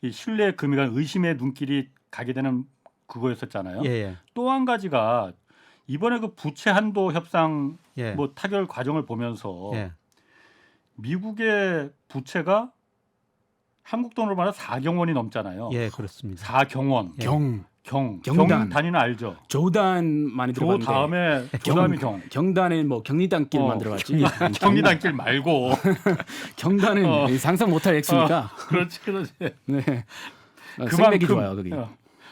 이 신뢰의 금이 간 의심의 눈길이 가게 되는 그거였었잖아요. 또 한 가지가 이번에 그 부채 한도 협상 뭐 타결 과정을 보면서 미국의 부채가 한국 돈으로 말하면 4경 원이 넘잖아요. 그렇습니다. 4경원. 경단 단위는 알죠. 조단 많이 들어봤는데. 다음이 경. 경단은 뭐 경리단길 만들어봤지. 경리단길 말고. 경단은 상상 못할 액수니까. 그렇지. 네. 생맥이 좋아요 거기.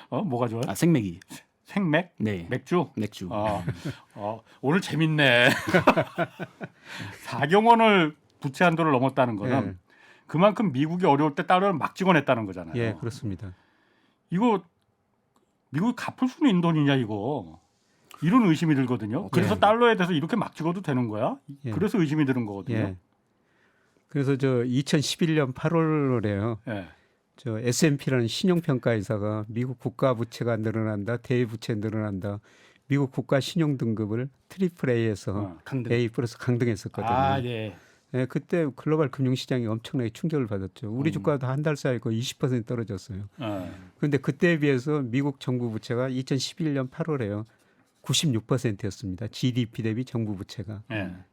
뭐가 좋아요? 생맥이. 생맥? 네. 맥주. 오늘 재밌네. 4경원을 부채 한도를 넘었다는 거는 그만큼 미국이 어려울 때 달러를 막 찍어냈다는 거잖아요. 그렇습니다. 이거 미국이 갚을 수는 있는 돈이냐 이거. 이런 의심이 들거든요. 그래서 달러에 대해서 이렇게 막 찍어도 되는 거야? 그래서 의심이 드는 거거든요. 그래서 저 2011년 8월에요. 저 S&P라는 신용평가회사가 미국 국가 부채가 늘어난다, 대부채 늘어난다, 미국 국가 신용 등급을 AA에서 A 플러스 강등했었거든요. 그때 글로벌 금융시장이 엄청나게 충격을 받았죠. 우리 주가도 한 달 사이에 거의 20% 떨어졌어요. 그런데 그때에 비해서 미국 정부 부채가 2011년 8월에요. 96%였습니다. GDP 대비 정부 부채가.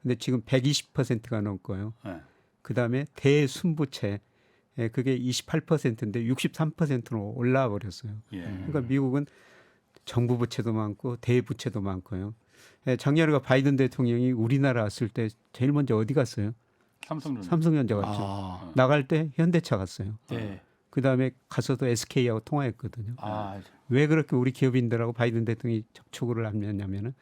근데 지금 120%가 넘고요. 그다음에 대순부채 그게 28%인데 63%로 올라와 버렸어요. 그러니까 미국은 정부 부채도 많고 대부채도 많고요. 작년에 바이든 대통령이 우리나라 왔을 때 제일 먼저 어디 갔어요? 삼성전자 갔죠. 나갈 때 현대차 갔어요. 그다음에 가서도 SK하고 통화했거든요. 왜 그렇게 우리 기업인들하고 바이든 대통령이 접촉을 하냐면은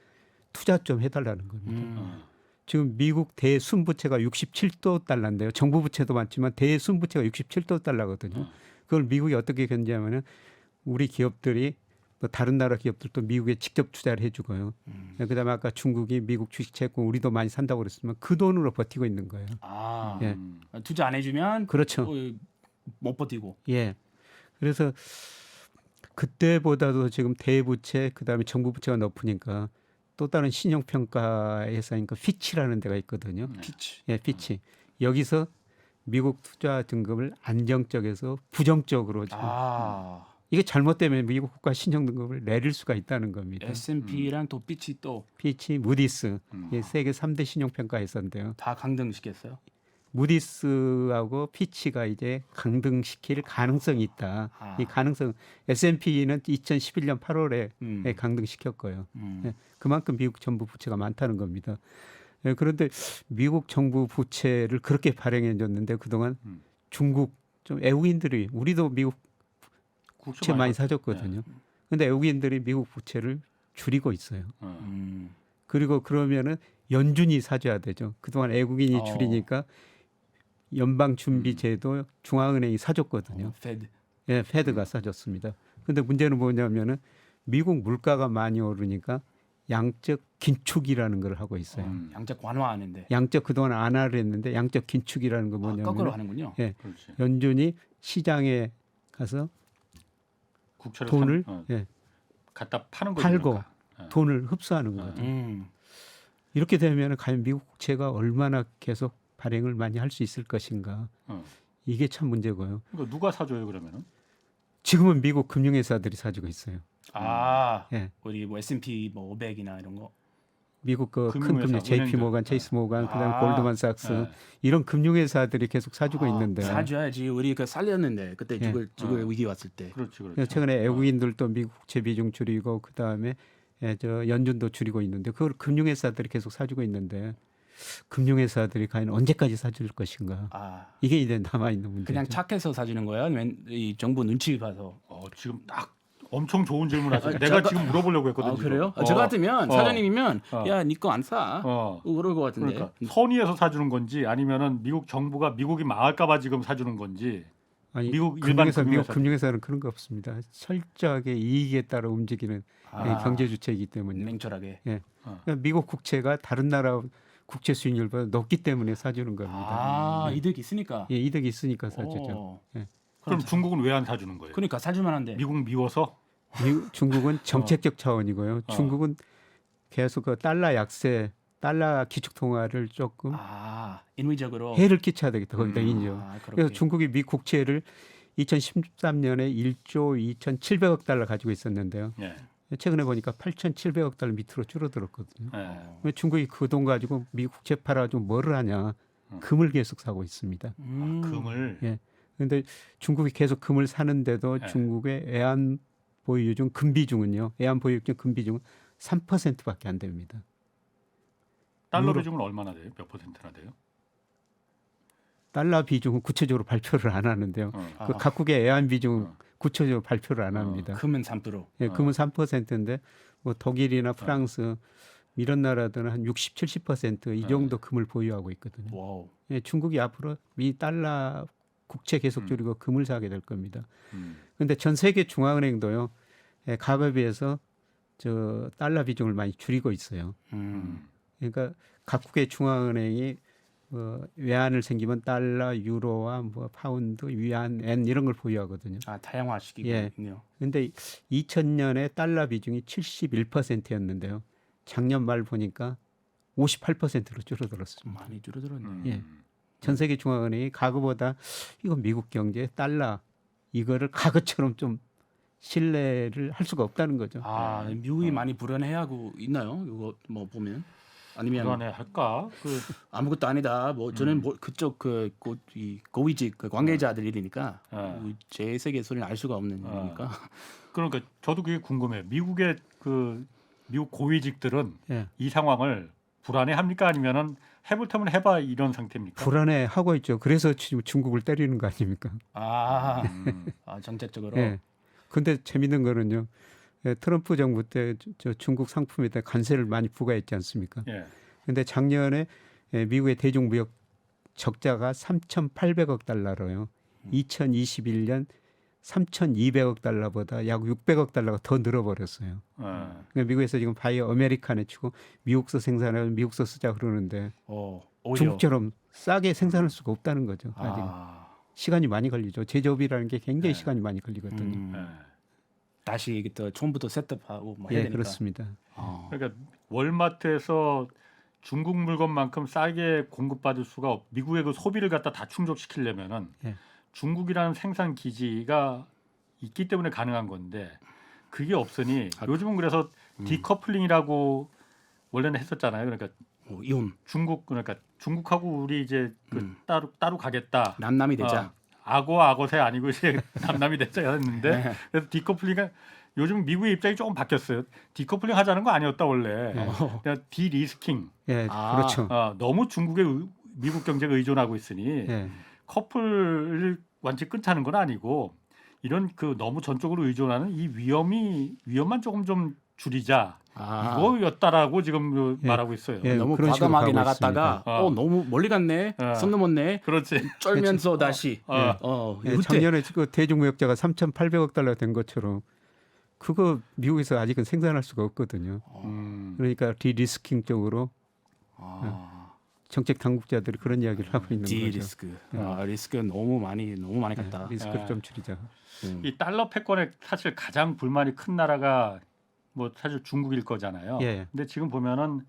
투자 좀 해달라는 겁니다. 지금 미국 대순부채가 67조 달러인데요. 정부 부채도 많지만 대순부채가 67조 달러거든요. 그걸 미국이 어떻게 견제하면은 우리 기업들이 또 다른 나라 기업들도 미국에 직접 투자를 해주고요. 그다음에 아까 중국이 미국 주식 채권 우리도 많이 산다고 그랬으면 그 돈으로 버티고 있는 거예요. 투자 안 해주면 그렇죠. 못 버티고. 그래서 그때보다도 지금 대부채 그다음에 정부 부채가 높으니까 또 다른 신용평가 회사인 그 피치라는 데가 있거든요. 피치. 예, 피치. 여기서 미국 투자 등급을 안정적에서 부정적으로 지금 이게 잘못되면 미국 국가 신용 등급을 내릴 수가 있다는 겁니다. S&P랑 또 피치 또 피치, 무디스, 예, 세계 3대 신용평가 회사인데요. 다 강등시켰어요. 무디스하고 피치가 이제 강등시킬 가능성이 있다. 이 가능성 S&P는 2011년 8월에 강등시켰고요. 예, 그만큼 미국 정부 부채가 많다는 겁니다. 예, 그런데 미국 정부 부채를 그렇게 발행해 줬는데 그동안 중국 좀 외국인들이 우리도 미국 부채 많이 사줬거든요. 그런데 외국인들이 미국 부채를 줄이고 있어요. 그리고 그러면은 연준이 사줘야 되죠. 그동안 외국인이 줄이니까 연방준비제도 중앙은행이 사줬거든요. 페드. 예, 페드가 사줬습니다. 근데 문제는 뭐냐면은 미국 물가가 많이 오르니까 양적 긴축이라는 걸 하고 있어요. 양적 완화하는데. 양적 그동안 안 하려 했는데 양적 긴축이라는 건 뭐냐면 거꾸로 하는군요. 예, 그렇지. 연준이 시장에 가서 국채를 돈을 예, 갖다 파는 거죠. 팔고 그러니까. 돈을 흡수하는 거죠. 이렇게 되면 과연 미국 국채가 얼마나 계속 발행을 많이 할 수 있을 것인가. 이게 참 문제고요. 그러니까 누가 사줘요 그러면은? 지금은 미국 금융회사들이 사주고 있어요. 예. 우리 뭐 S&P 뭐 500이나 이런 거. 미국 그 큰 금융회사, 금융 JP 은행들. 모간, 체이스 모간, 그다음에 골드만삭스 이런 금융회사들이 계속 사주고 있는데 사줘야지. 우리 그 살렸는데 그때 죽을 위기 왔을 때. 그렇지. 최근에 외국인들도 미국 국채 비중 줄이고 그다음에 저 연준도 줄이고 있는데 그걸 금융회사들이 계속 사주고 있는데 금융회사들이 과연 언제까지 사줄 것인가? 이게 이제 남아 있는 문제죠. 그냥 착해서 사주는 거예요? 아니면 이 정부 눈치 봐서? 지금 딱 엄청 좋은 질문하셨어요. 내가 지금 물어보려고 했거든요. 그래요? 저 같으면 사장님이면 야, 니 거 안 사. 그럴 것 같은데. 그러니까 선의해서 사주는 건지 아니면은 미국 정부가 미국이 망할까봐 지금 사주는 건지. 아니, 미국 일반 미국 금융회사는 그런 거 없습니다. 철저하게 이익에 따라 움직이는 경제 주체이기 때문에 냉철하게. 예. 미국 국채가 다른 나라 국채 수익률보다 높기 때문에 사주는 겁니다. 이득이 있으니까. 예, 이득이 있으니까 사주죠. 예. 그럼 중국은 왜 안 사주는 거예요? 그러니까 사줄만한데. 미국 미워서? 중국은 정책적 차원이고요. 중국은 계속 그 달러 약세, 달러 기축 통화를 조금 인위적으로 해를 끼쳐야 되겠다. 거기다 인정. 그래서 중국이 미 국채를 2013년에 1조 2,700억 달러 가지고 있었는데요. 최근에 보니까 8,700억 달러 밑으로 줄어들었거든요. 중국이 그 돈 가지고 미국 국채 팔아가지고 뭐를 하냐. 금을 계속 사고 있습니다. 금을? 예. 그런데 중국이 계속 금을 사는데도 중국의 외환 보유 중 금비중은요. 외환 보유 중 금비중은 3%밖에 안 됩니다. 달러 비중은 얼마나 돼요? 몇 퍼센트나 돼요? 달러 비중은 구체적으로 발표를 안 하는데요. 그 각국의 외환 비중은 구체적으로 발표를 안 합니다. 금은 3%. 예, 금은 3%인데 뭐 독일이나 프랑스 이런 나라들은 한 60, 70%이 정도 금을 보유하고 있거든요. 예, 중국이 앞으로 미 달러 국채 계속 줄이고 금을 사게 될 겁니다. 그런데 전 세계 중앙은행도요. 과거에 비해서 저 달러 비중을 많이 줄이고 있어요. 그러니까 각국의 중앙은행이 외환을 생기면 달러, 유로와 뭐 파운드, 위안, 엔 이런 걸 보유하거든요. 다양화시키고 있네요. 그런데 2000년에 달러 비중이 71%였는데요. 작년 말 보니까 58%로 줄어들었습니다. 많이 줄어들었네요. 예. 전 세계 중앙은행이 과거보다 이거 미국 경제 달러 이거를 과거처럼 좀 신뢰를 할 수가 없다는 거죠. 미국이 많이 불안해하고 있나요? 이거 뭐 보면 아니면 불안해할까? 아무것도 아니다. 뭐 저는 뭐 그쪽 고위직 관계자들이니까 제 세계 소리는 알 수가 없는 거니까. 그러니까 저도 그게 궁금해요. 미국의 미국 고위직들은 이 상황을 불안해합니까? 아니면은 해볼 테면 해봐 이런 상태입니까? 불안해하고 있죠. 그래서 지금 중국을 때리는 거 아닙니까? 정책적으로. 예. 근데 재밌는 거는요. 트럼프 정부 때 저 중국 상품에 대해 관세를 많이 부과했지 않습니까? 그런데 작년에 미국의 대중무역 적자가 3,800억 달러로요. 2021년 3,200억 달러보다 약 600억 달러가 더 늘어버렸어요. 그러니까 미국에서 지금 바이오 아메리칸에 치고 미국서 생산하면 미국서 쓰자 그러는데 중국처럼 싸게 생산할 수가 없다는 거죠. 아직 시간이 많이 걸리죠. 제조업이라는 게 굉장히 시간이 많이 걸리거든요. 다시 또 처음부터 셋업하고 뭐 해야 되니까. 그렇습니다. 그러니까 월마트에서 중국 물건만큼 싸게 공급받을 수가 미국의 그 소비를 갖다 다 충족시키려면은 예. 중국이라는 생산 기지가 있기 때문에 가능한 건데 그게 없으니 요즘은 그래서 디커플링이라고 원래는 했었잖아요. 그러니까 이혼 그러니까 중국하고 우리 이제 그 따로 가겠다. 남남이 되자. 악어새 아니고 이제 남남이 되자였는데 네. 그래서 디커플링은 요즘 미국의 입장이 조금 바뀌었어요. 디커플링 하자는 거 아니었다 원래. 그냥 디리스킹. 예, 그렇죠. 너무 중국의 미국 경제가 의존하고 있으니 예. 커플을 완전히 끊자는 건 아니고 이런 그 너무 전적으로 의존하는 이 위험만 조금 좀 줄이자. 이거였다라고 지금 예. 말하고 있어요. 예, 너무 그런 식으로 과감하게 가고 나갔다가 있습니다. 너무 멀리 갔네. 선 넘었네. 그렇지. 쫄면서 다시. 예, 작년에 그 대중무역자가 3,800억 달러 된 것처럼 그거 미국에서 아직은 생산할 수가 없거든요. 그러니까 디리스킹 쪽으로 정책 당국자들이 그런 이야기를 하고 있는 거죠. 디리스크. 리스크 너무 많이 갔다. 리스크를 좀 줄이자. 이 달러 패권에 사실 가장 불만이 큰 나라가 뭐 사실 중국일 거잖아요. 예. 근데 지금 보면은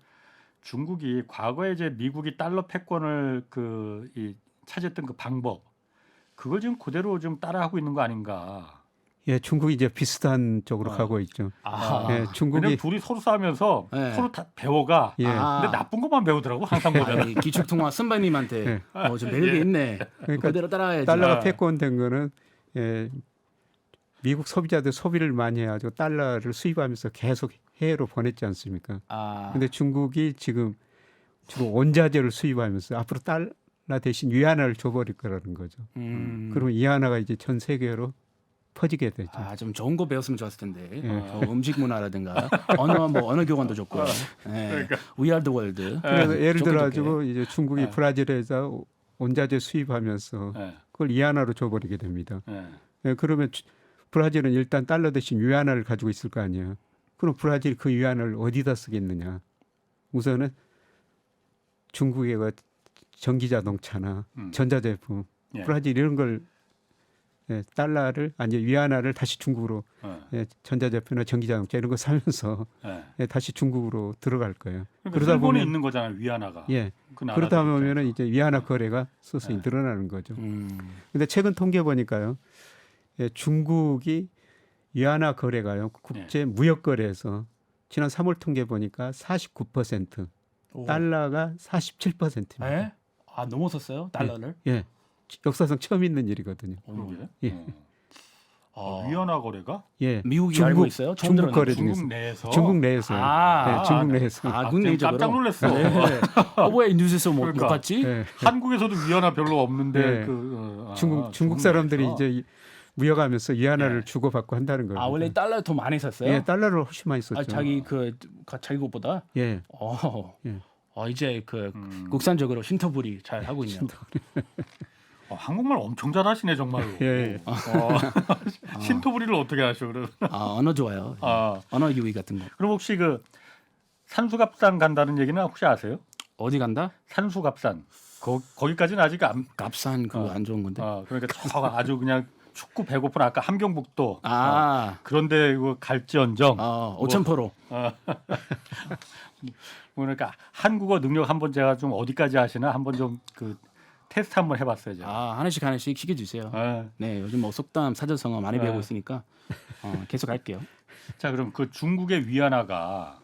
중국이 과거에 이제 미국이 달러 패권을 차지했던 그 방법 그걸 지금 그대로 좀 따라하고 있는 거 아닌가. 예, 중국이 이제 비슷한 쪽으로 가고 있죠. 예, 중국이 왜냐면 둘이 서로 싸우면서 네. 서로 다 배워가. 예. 근데 나쁜 것만 배우더라고 항상 보면. 아니, 기축통화 선배님한테 좀 배울 게 있네. 그러니까 그대로 따라야지. 달러가 패권된 거는 예, 미국 소비자들 소비를 많이 해가지고 달러를 수입하면서 계속 해외로 보냈지 않습니까? 근데 중국이 지금 주로 원자재를 수입하면서 앞으로 달러 대신 위안화를 줘버릴 거라는 거죠. 그러면 위안화가 이제 전 세계로 퍼지게 되죠. 좀 좋은 거 배웠으면 좋았을 텐데. 예. 음식 문화라든가 언어 교환도 좋고. 그러니까. We are the world. 그래서 예를 들어 좋게 가지고 이제 중국이 브라질에서 원자재 수입하면서 그걸 위안화로 줘버리게 됩니다. 예, 그러면 브라질은 일단 달러 대신 위안화를 가지고 있을 거 아니에요. 그럼 브라질 그 위안화를 어디다 쓰겠느냐? 우선은 중국의 그 전기자동차나 전자제품, 브라질 이런 걸 달러를 아니 위안화를 다시 중국으로 전자제품이나 전기자동차 이런 거 사면서 다시 중국으로 들어갈 거예요. 그러다 보면 있는 거잖아요 위안화가. 예. 그 그러다 보면은 이제 위안화 거래가 서서히 늘어나는 거죠. 근데 최근 통계 보니까요, 중국이 위안화 거래가요 국제 무역 거래에서 지난 3월 통계 보니까 49%, 달러가 47%입니다. 넘어섰어요 달러를? 예. 역사상 처음 있는 일이거든요. 예. 위안화 거래가? 예. 미국이 알고 있어요? 중국 거래 중국 중에서. 내에서. 중국 내에서. 중국 내에서. 깜짝 놀랐어. 왜 뉴스에서 못 봤지? 한국에서도 위안화 별로 없는데 중국 사람들이 이제 무역하면서 위안화를 주고받고 한다는 거예요. 원래 달러 더 많이 썼어요? 예, 달러를 훨씬 많이 썼죠. 자기 것보다? 예. 이제 국산적으로 신터불이 잘 하고 있네요. 한국말 엄청 잘하시네 정말로. 예. 신토부리를 어떻게 하셔 그러면? 언어 좋아요. 언어 유희 같은 거. 그럼 혹시 그 산수갑산 간다는 얘기는 혹시 아세요? 어디 간다? 산수갑산. 거기까지는 아직 안. 갑산 그거 안 좋은 건데. 그러니까 아주 그냥 춥고 배고픈 아까 함경북도. 그런데 갈지언정. 5,000%. 그러니까 한국어 능력 한번 제가 좀 어디까지 하시나 한번 좀 테스트 한번 해봤어요. 제가. 하나씩 시켜주세요. 네, 요즘 속담 사전성어 많이 배우고 있으니까 계속 할게요. 자, 그럼 그 중국의 위안화가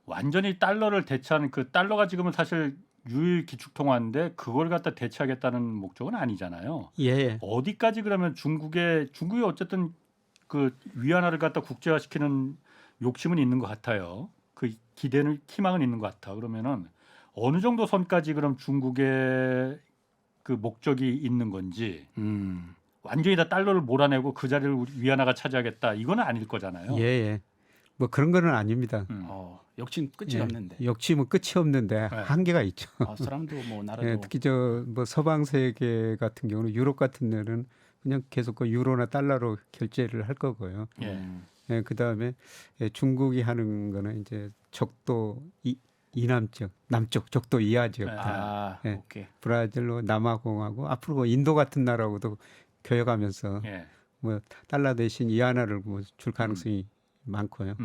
완전히 달러를 대체하는 달러가 지금은 사실 유일 기축통화인데 그걸 갖다 대체하겠다는 목적은 아니잖아요. 예. 어디까지 그러면 중국이 어쨌든 그 위안화를 갖다 국제화시키는 욕심은 있는 것 같아요. 그 희망은 있는 것 같아. 그러면은 어느 정도 선까지 그럼 중국의 그 목적이 있는 건지 완전히 다 달러를 몰아내고 그 자리를 위안화가 차지하겠다 이거는 아닐 거잖아요. 예. 뭐 그런 거는 아닙니다. 욕심 끝이 없는데. 욕심은 끝이 없는데 한계가 있죠. 사람도 나라도. 특히 서방 세계 같은 경우는 유럽 같은 데는 그냥 계속 그 유로나 달러로 결제를 할 거고요. 그다음에 중국이 하는 거는 이제 적도 남쪽 적도 이하 지역들, 오케이. 브라질로 남아공하고 앞으로 인도 같은 나라하고도 교역하면서 달러 대신 위안화를 줄 가능성이 많고요.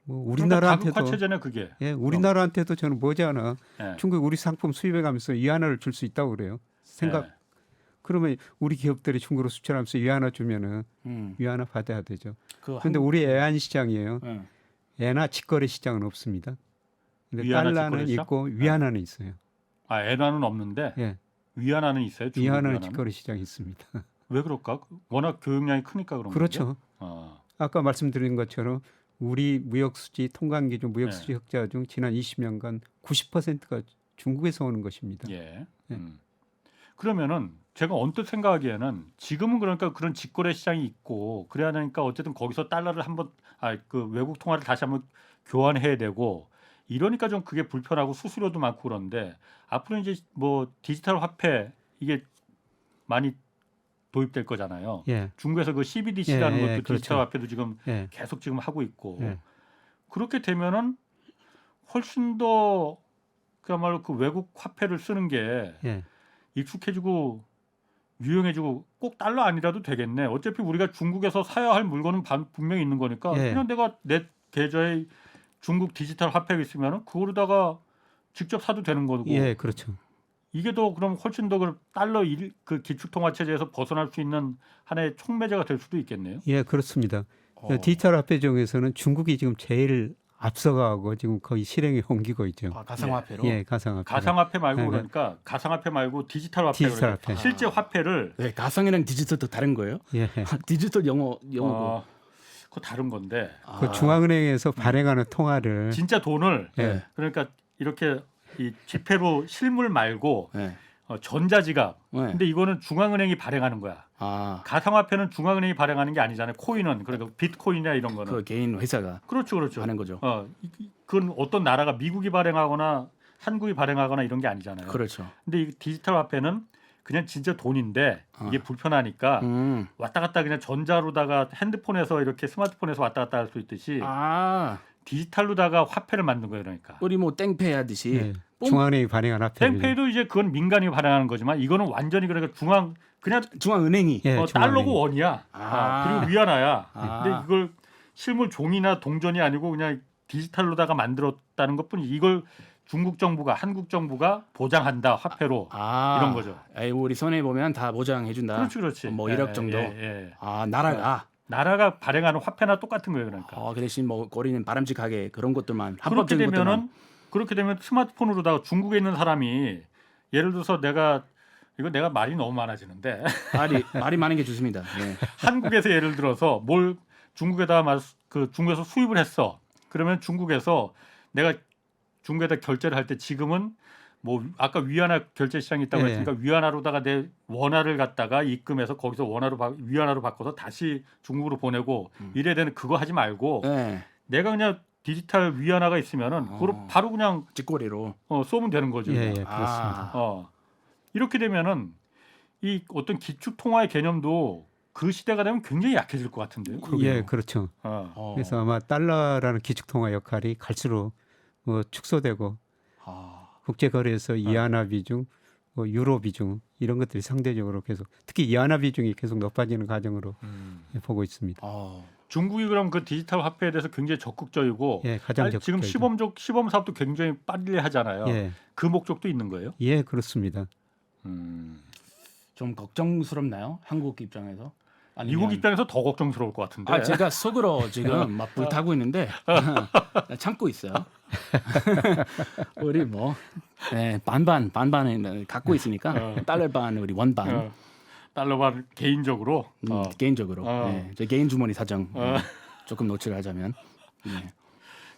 뭐 우리나라한테도 우리나라한테도 가격화체제네 그게. 예, 우리나라한테도 저는 머지않아 예. 중국 우리 상품 수입해가면서 위안화를 줄 수 있다고 그래요. 생각 예. 그러면 우리 기업들이 중국으로 수출하면서 위안화 주면은 위안화 받아야 되죠. 그런데 우리 애완 시장이에요. 엔화 직거래 시장은 없습니다. 근데 위안화 달러는 직거래 시장? 있고 위안화는 있어요. 아 엔화는 없는데 예, 위안화는 있어요. 중국 위안화 위안화는? 직거래 시장이 있습니다. 왜 그럴까? 워낙 교역량이 크니까 그런 거죠. 그렇죠. 아, 아까 말씀드린 것처럼 우리 무역수지 통관기준 무역수지 네. 흑자 중 지난 20년간 90%가 중국에서 오는 것입니다. 예. 예. 그러면은 제가 언뜻 생각하기에는 지금은 그러니까 그런 직거래 시장이 있고 그래야 하니까 어쨌든 거기서 달러를 한번 그 외국 통화를 다시 한번 교환해야 되고 이러니까 좀 그게 불편하고 수수료도 많고 그런데 앞으로 이제 뭐 디지털 화폐 이게 많이 도입될 거잖아요. 예, 중국에서 그 CBDC라는 예, 예, 것도 그렇죠. 디지털 화폐도 지금 예, 계속 지금 하고 있고 예. 그렇게 되면은 훨씬 더 그야말로 그 외국 화폐를 쓰는 게 예. 익숙해지고 유용해지고 꼭 달러 아니라도 되겠네. 어차피 우리가 중국에서 사야 할 물건은 분명히 있는 거니까 예. 그냥 내가 내 계좌에 중국 디지털 화폐가 있으면은 그거로다가 직접 사도 되는 거고. 예, 그렇죠. 이게 더 그럼 훨씬 더 그 달러 그 기축통화 체제에서 벗어날 수 있는 하나의 촉매제가 될 수도 있겠네요. 예, 그렇습니다. 디지털 화폐 중에서는 중국이 지금 제일 앞서가고 지금 거의 실행에 옮기고 있죠. 가상화폐로. 예, 가상화폐. 가상화폐 말고 네, 그러니까 가상화폐 말고 디지털 화폐. 디지털 그러니까 화폐. 실제 화폐를 네, 가상이랑 디지털도 다른 거예요? 예, 디지털 영어고. 그거 다른 건데 그 중앙은행에서 발행하는 통화를 진짜 돈을 예, 그러니까 이렇게 이 지폐로 실물 말고 네. 전자지갑. 네. 근데 이거는 중앙은행이 발행하는 거야. 아, 가상화폐는 중앙은행이 발행하는 게 아니잖아요. 코인은 그러니까 비트코인이나 이런 거는. 그 개인 회사가 그렇죠, 그렇죠. 하는 거죠. 그건 어떤 나라가 미국이 발행하거나 한국이 발행하거나 이런 게 아니잖아요. 그렇죠. 근데 이 디지털 화폐는 그냥 진짜 돈인데 이게 불편하니까 왔다 갔다 그냥 전자로다가 핸드폰에서 이렇게 스마트폰에서 왔다 갔다 할 수 있듯이 아, 디지털로다가 화폐를 만든 거예요. 그러니까. 우리 뭐 땡페이 하듯이. 예, 중앙은행이 발행한 화폐. 땡페이도 이제 그건 민간이 발행하는 거지만 이거는 완전히 그러니까 그냥 중앙은행이. 예, 달러고 중앙은행이. 원이야. 아. 그리고 위안화야. 아. 근데 이걸 실물 종이나 동전이 아니고 그냥 디지털로다가 만들었다는 것뿐이 이걸 중국 정부가 한국 정부가 보장한다 화폐로 이런 거죠. 에이, 우리 손해 보면 다 보장해 준다. 그렇지, 그렇지. 뭐 예, 1억 정도. 예. 아, 나라가. 발행하는 화폐나 똑같은 거예요, 그러니까. 그 대신 뭐 우리는 바람직하게 그런 것들만 그렇게 합법적인 것들만. 되면 스마트폰으로다가 중국에 있는 사람이 예를 들어서 내가 말이 너무 많아지는데 말이 많은 게 좋습니다. 예. 한국에서 예를 들어서 뭘 중국에서 수입을 했어. 그러면 중국에서 내가 중국에다 결제를 할 때 지금은 뭐 아까 위안화 결제 시장이 있다고 예. 했으니까 위안화로다가 내 원화를 갖다가 입금해서 거기서 위안화로 바꿔서 다시 중국으로 보내고 이래야 되는 그거 하지 말고 네. 내가 그냥 디지털 위안화가 있으면은 그걸 바로 그냥 직거래로. 쏘면 되는 거죠. 예, 예, 그렇습니다. 이렇게 되면은 이 어떤 기축 통화의 개념도 그 시대가 되면 굉장히 약해질 것 같은데요. 예, 그렇죠. 그래서 아마 달러라는 기축통화 역할이 갈수록 축소되고 국제 거래에서 이하나 비중, 유로 비중 이런 것들이 상대적으로 계속 특히 이하나 비중이 계속 높아지는 과정으로 보고 있습니다. 중국이 그럼 그 디지털 화폐에 대해서 굉장히 적극적이고 예, 가장 지금 적극적이죠. 시범 사업도 굉장히 빨리 하잖아요. 예, 그 목적도 있는 거예요? 예, 그렇습니다. 좀 걱정스럽나요? 한국 입장에서? 아니면... 미국 입장에서 더 걱정스러울 것 같은데. 제가 속으로 지금 막 불타고 있는데 참고 있어요. 우리 뭐 반반을 갖고 있으니까 달러 반 우리 원 반. 달러 반 개인적으로. 개인적으로. 네, 제 개인 주머니 사정 조금 노출하자면. 네.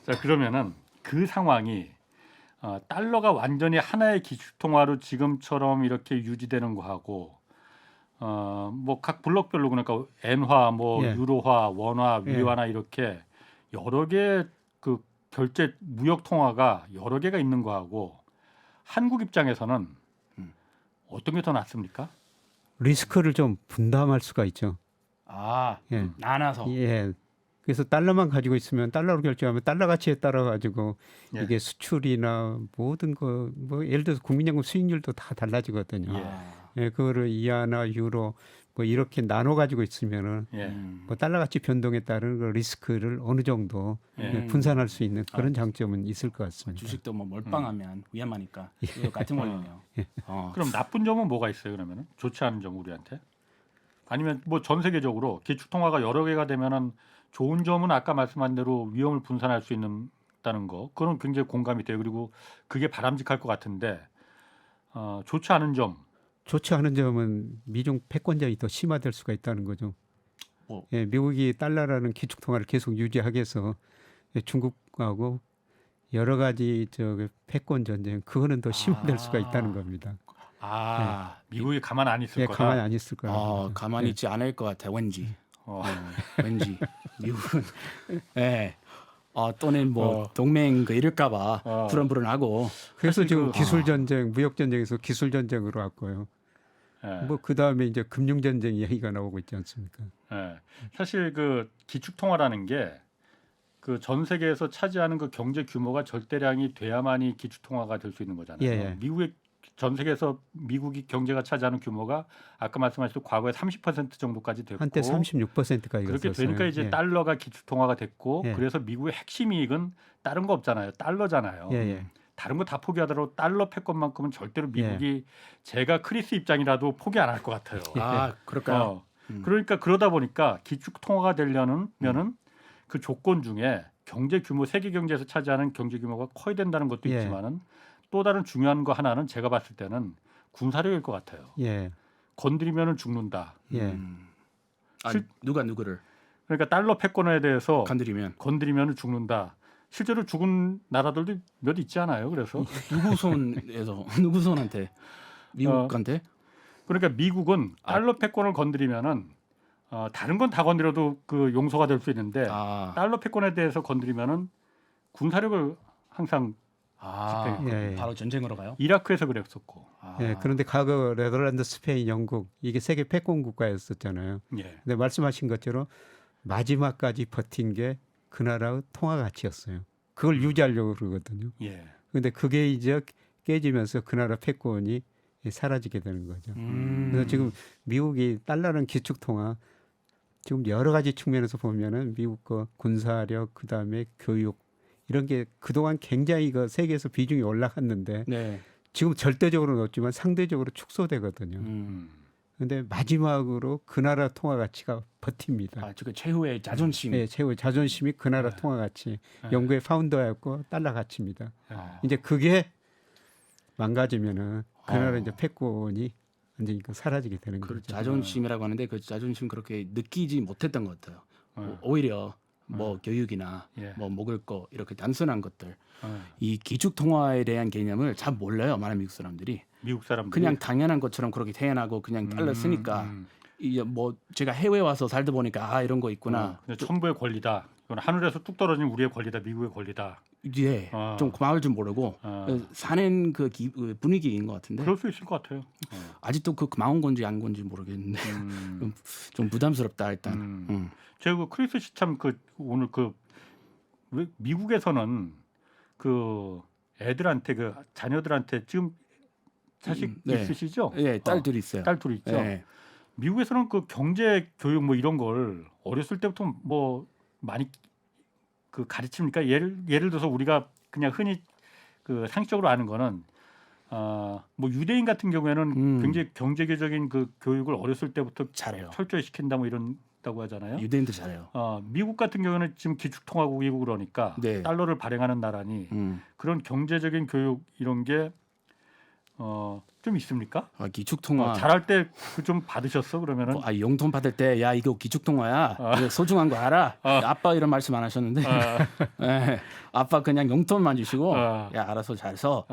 자 그러면은 그 상황이 달러가 완전히 하나의 기축통화로 지금처럼 이렇게 유지되는 거하고. 뭐 각 블록별로 그러니까 엔화, 뭐 예. 유로화, 원화, 위안화 이렇게 여러 개 그 결제 무역 통화가 여러 개가 있는 거하고 한국 입장에서는 어떤 게 더 낫습니까? 리스크를 좀 분담할 수가 있죠. 예. 나눠서. 예. 그래서 달러만 가지고 있으면 달러로 결제하면 달러 가치에 따라 가지고 예. 이게 수출이나 모든 거 뭐 예를 들어서 국민연금 수익률도 다 달라지거든요. 예, 그거를 이하나 유로 뭐 이렇게 나눠 가지고 있으면은 예. 뭐 달러 가치 변동에 따른 그 리스크를 어느 정도 분산할 수 있는 그런 장점은 있을 것 같습니다. 주식도 뭐 몰빵하면 위험하니까 이거 같은 원리네요. 그럼 나쁜 점은 뭐가 있어요? 그러면은 좋지 않은 점 우리한테? 아니면 뭐 전 세계적으로 기축통화가 여러 개가 되면은 좋은 점은 아까 말씀한 대로 위험을 분산할 수 있다는 거, 그건 굉장히 공감이 돼요. 그리고 그게 바람직할 것 같은데 좋지 않은 점. 좋지 않은 점은 미중 패권전이 더 심화될 수가 있다는 거죠. 뭐. 예, 미국이 달러라는 기축통화를 계속 유지하기 위해서 중국하고 여러 가지 패권 전쟁 그거는 더 심화될 수가 있다는 겁니다. 미국이 가만 안 있을 거다. 가만히 안 있을 거예요. 가만히 있지 않을 것 같아. 왠지. 왠지 미국은 또는 뭐 동맹 이럴까봐 불안불안하고. 그래서 지금 기술 전쟁, 무역 전쟁에서 기술 전쟁으로 왔고요. 뭐 그 다음에 이제 금융 전쟁 얘기가 나오고 있지 않습니까? 사실 그 기축통화라는 게 그 전 세계에서 차지하는 그 경제 규모가 절대량이 돼야만이 기축통화가 될 수 있는 거잖아요. 미국의 전 세계에서 미국이 경제가 차지하는 규모가 아까 말씀하신 과거에 30% 정도까지 됐고 한때 36%까지 그렇게 되니까 이제 달러가 기축통화가 됐고 그래서 미국의 핵심 이익은 다른 거 없잖아요. 달러잖아요. 다른 거 다 포기하더라도 달러 패권만큼은 절대로 미국이 제가 크리스 입장이라도 포기 안 할 것 같아요. 그럴까요? 그러니까 그러다 보니까 기축통화가 되려면은 그 조건 중에 경제 규모, 세계 경제에서 차지하는 경제 규모가 커야 된다는 것도 있지만은 또 다른 중요한 거 하나는 제가 봤을 때는 군사력일 것 같아요. 건드리면은 죽는다. 누가 누구를? 그러니까 달러 패권에 대해서 건드리면 죽는다. 실제로 죽은 나라들도 몇 있지 않아요? 그래서 누구 손에서 누구 손한테? 미국한테? 그러니까 미국은 달러 패권을 건드리면은 다른 건 다 건드려도 그 용서가 될 수 있는데 달러 패권에 대해서 건드리면은 군사력을 항상 바로 전쟁으로 가요? 이라크에서 그랬었고. 그런데 과거 네덜란드, 스페인, 영국 이게 세계 패권 국가였었잖아요. 근데 말씀하신 것처럼 마지막까지 버틴 게 그 나라의 통화 가치였어요. 그걸 유지하려고 그러거든요. 그런데 그게 이제 깨지면서 그 나라 패권이 사라지게 되는 거죠. 그래서 지금 미국이 달러는 기축통화 지금 여러 가지 측면에서 보면은 미국 거 군사력 그다음에 교육 이런 게 그동안 굉장히 세계에서 비중이 올라갔는데 지금 절대적으로는 없지만 상대적으로 축소되거든요. 그런데 마지막으로 그 나라 통화 가치가 버팁니다. 그 최후의 자존심. 최후의 자존심이 그 나라 통화 가치. 영국의 파운드였고 달러 가치입니다. 이제 그게 망가지면은 그 나라 이제 패권이 완전히 사라지게 되는 거죠. 자존심이라고 하는데 그 자존심 그렇게 느끼지 못했던 것 같아요. 오히려 뭐 교육이나 뭐 먹을 거 이렇게 단순한 것들 이 기축 통화에 대한 개념을 잘 몰라요. 많은 미국 사람들이. 그냥 당연한 것처럼 그렇게 태어나고 그냥 달러 쓰니까 이제 뭐 제가 해외 와서 살다 보니까 이런 거 있구나. 천부의 권리다. 이건 하늘에서 뚝 떨어진 우리의 권리다. 미국의 권리다. 좀 고마울 줄 모르고 사는 그 분위기인 것 같은데. 그럴 수 있을 것 같아요. 아직도 그 고마운 건지 안 건지 모르겠는데 좀 부담스럽다 일단. 제가 그 크리스 씨 참 오늘 왜 미국에서는 그 애들한테 그 자녀들한테 지금 자식 있으시죠? 딸들이 있어요. 딸 있죠. 미국에서는 그 경제 교육 뭐 이런 걸 어렸을 때부터 뭐 많이 그 가르칩니까? 예를 들어서 우리가 그냥 흔히 그 상식적으로 아는 거는 뭐 유대인 같은 경우에는 굉장히 경제적인 그 교육을 어렸을 때부터 잘해요. 철저히 시킨다 뭐 이런다고 하잖아요. 유대인도 잘해요. 미국 같은 경우는 지금 기축통화국이고 그러니까 달러를 발행하는 나라니 그런 경제적인 교육 이런 게 좀 있습니까? 기축통화 잘할 때 좀 받으셨어 그러면은? 용돈 받을 때 야 이거 기축통화야 이거 소중한 거 알아? 아빠 이런 말씀 안 하셨는데 아빠 그냥 용돈만 주시고 야 알아서 잘 써.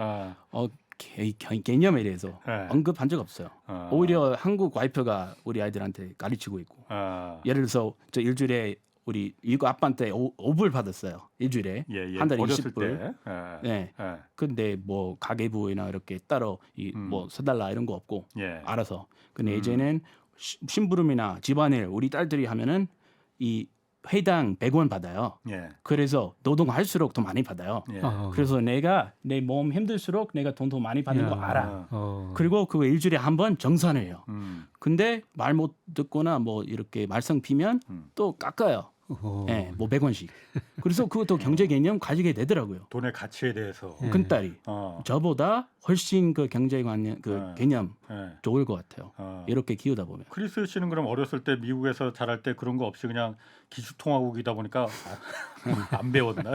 개념에 대해서 언급한 적 없어요. 오히려 한국 와이프가 우리 아이들한테 가르치고 있고 예를 들어서 저 일주일에 우리 이거 아빠한테 5불 받았어요. 일주일에 한 달에 20불. 근데 뭐 가계부나 이렇게 따로 뭐 써달라 이런 거 없고 알아서. 근데 이제는 심부름이나 집안일 우리 딸들이 하면은 이 회당 100원 받아요. 예. 그래서 노동할수록 더 많이 받아요. 예. 그래서 내가 내 몸 힘들수록 내가 돈 더 많이 받는 거 알아. 어. 그리고 그거 일주일에 한 번 정산해요. 음. 근데 말 못 듣거나 뭐 이렇게 말썽 피면 또 깎아요. 어. 예, 뭐 100원씩. 그래서 그것도 경제 개념 가지게 되더라고요. 돈의 가치에 대해서. 예. 큰딸이 어. 저보다 훨씬 그 경제관념 그 개념 예. 좋을 것 같아요. 이렇게 키우다 보면. 크리스 씨는 그럼 어렸을 때 미국에서 자랄 때 그런 거 없이 그냥 기축통화국이다 보니까 안 배웠나?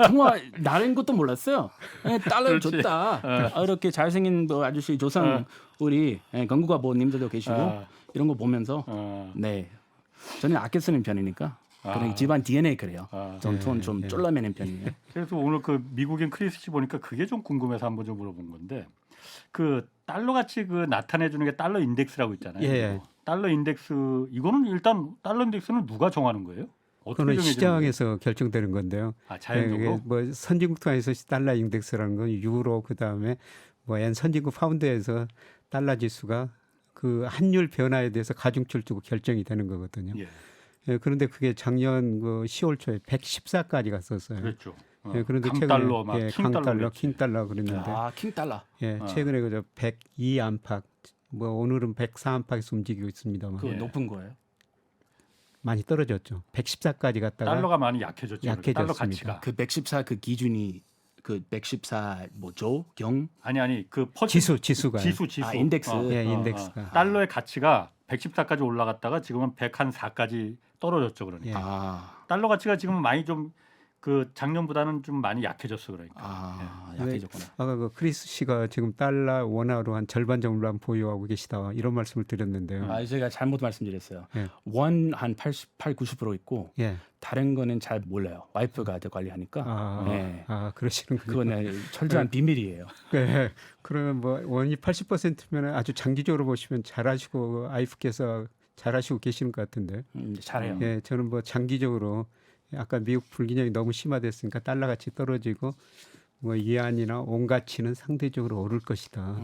통화 나는 것도 몰랐어요. 예, 달러를 그렇지. 줬다. 이렇게 잘생긴 뭐 아저씨 조상 우리 건국 아버님들도 계시고 이런 거 보면서 네 저는 아껴 쓰는 편이니까 그냥 집안 DNA 그래요. 돈 좀 쫄라매는 편이에요. 그래서 오늘 그 미국인 크리스 씨 보니까 그게 좀 궁금해서 한번 좀 물어본 건데 그 달러 가치 그 나타내 주는 게 달러 인덱스라고 있잖아요. 예. 달러 인덱스 이거는 일단 달러 인덱스는 누가 정하는 거예요? 어떻게 그거는 정해지는 시장에서 결정되는 건데요. 거예요? 아, 자연적으로. 예, 뭐 선진국 통해서 달러 인덱스라는 건 유로 그다음에 뭐 선진국 파운드에서 달러 지수가 그 환율 변화에 대해서 가중치를 두고 결정이 되는 거거든요. 예. 예, 그런데 그게 작년 그 10월 초에 114까지 갔었어요. 그렇죠. 예, 그런데 강달러 막 최근에 킹달러 킹달러 그랬는데 킹달러. 예, 최근에 그저 102 안팎 뭐 오늘은 104 안팎에서 움직이고 있습니다만 그 높은 거예요. 많이 떨어졌죠. 114까지 갔다가 달러가 많이 약해졌죠. 약해졌습니다. 달러 가치가. 그 114 그 기준이 그 114 뭐죠? 경? 아니 그 지수가 지수. 아, 인덱스. 예, 인덱스가. 달러의 가치가 114까지 올라갔다가 지금은 104까지 떨어졌죠. 그러니까. 예. 달러 가치가 지금 많이 좀 그 작년보다는 좀 많이 약해졌어 그러니까. 약해졌구나. 아까 그 크리스 씨가 지금 달러 원화로 한 절반 정도만 보유하고 계시다 이런 말씀을 드렸는데요. 제가 잘못 말씀드렸어요. 예. 원 한 88, 90% 있고 예. 다른 거는 잘 몰라요. 와이프가 관리하니까. 그러시는군요. 그거는 철저한 비밀이에요. 네. 그러면 뭐 원이 80%면 아주 장기적으로 보시면 잘하시고 아이프께서 잘하시고 계시는 것 같은데. 잘해요. 예, 저는 뭐 장기적으로 아까 미국 불균형이 너무 심화됐으니까 달러 가치 떨어지고 뭐 이안이나 원 가치는 상대적으로 오를 것이다.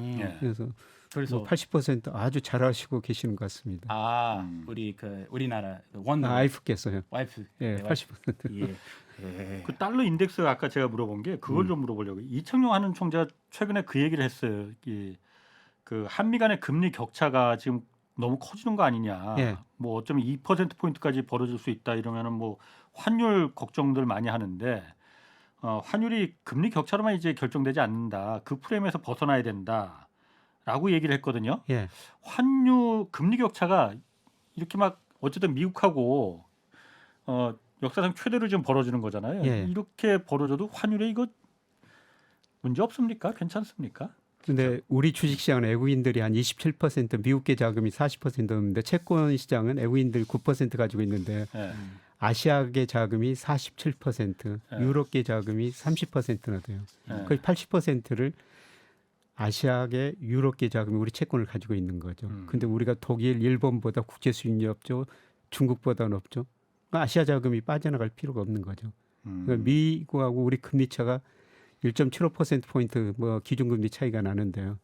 그래서 뭐 80% 아주 잘하시고 계시는 것 같습니다. 우리 그 우리나라 원 아이프께서요. 와이프. 예, 네, 80%. 예. 그 달러 인덱스 아까 제가 물어본 게 그걸 좀 물어보려고. 이청용 하는 총재가 최근에 그 얘기를 했어요. 그 한미 간의 금리 격차가 지금 너무 커지는 거 아니냐. 예. 뭐 어쩌면 2% 포인트까지 벌어질 수 있다 이러면은 뭐 환율 걱정들 많이 하는데 환율이 금리 격차로만 이제 결정되지 않는다. 그 프레임에서 벗어나야 된다라고 얘기를 했거든요. 예. 환율 금리 격차가 이렇게 막 어쨌든 미국하고 역사상 최대로 지금 벌어지는 거잖아요. 예. 이렇게 벌어져도 환율에 이거 문제 없습니까? 괜찮습니까? 근데 우리 주식시장은 외국인들이 한 27%, 미국계 자금이 40% 없는데 채권 시장은 외국인들이 9% 가지고 있는데 예. 아시아계 자금이 47%, 예. 유럽계 자금이 30%나 돼요. 예. 거의 80%를 아시아계, 유럽계 자금이 우리 채권을 가지고 있는 거죠. 근데 우리가 독일, 일본보다 국제 수익률이 없죠. 중국보다 높죠. 그러니까 아시아 자금이 빠져나갈 필요가 없는 거죠. 그러니까 미국하고 우리 금리 차가 1.75%포인트 뭐 기준금리 차이가 나는데요.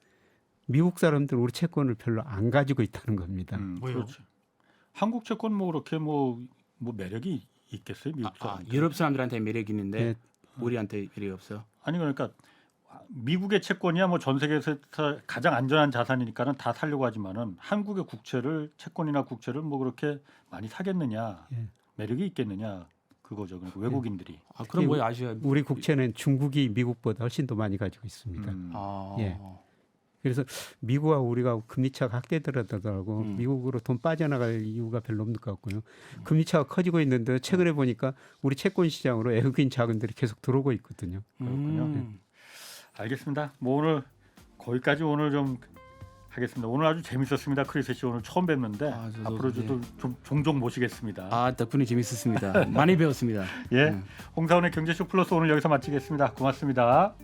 미국 사람들은 우리 채권을 별로 안 가지고 있다는 겁니다. 그렇죠. 한국 채권 뭐 그렇게 뭐 매력이 있겠어요? 미국 사람. 유럽 사람들한테 매력 있는데 네. 우리한테 매력이 없어요. 아니 그러니까 미국의 채권이야 뭐 전 세계에서 가장 안전한 자산이니까는 다 사려고 하지만은 한국의 국채를 채권이나 국채를 뭐 그렇게 많이 사겠느냐, 예. 매력이 있겠느냐 그거죠. 그러니까 외국인들이. 그럼 뭐 아시아 우리 국채는 중국이 미국보다 훨씬 더 많이 가지고 있습니다. 예. 그래서 미국하고 우리가 금리 차가 확대되더라도 미국으로 돈 빠져나갈 이유가 별로 없는 것 같고요. 금리 차가 커지고 있는데 최근에 보니까 우리 채권 시장으로 외국인 자금들이 계속 들어오고 있거든요. 그렇군요. 알겠습니다. 뭐 오늘 거기까지 오늘 좀 하겠습니다. 오늘 아주 재밌었습니다. 크리스 씨 오늘 처음 뵙는데 앞으로도 좀 종종 모시겠습니다. 덕분에 재밌었습니다. 많이 배웠습니다. 예, 홍사원의 경제쇼 플러스 오늘 여기서 마치겠습니다. 고맙습니다.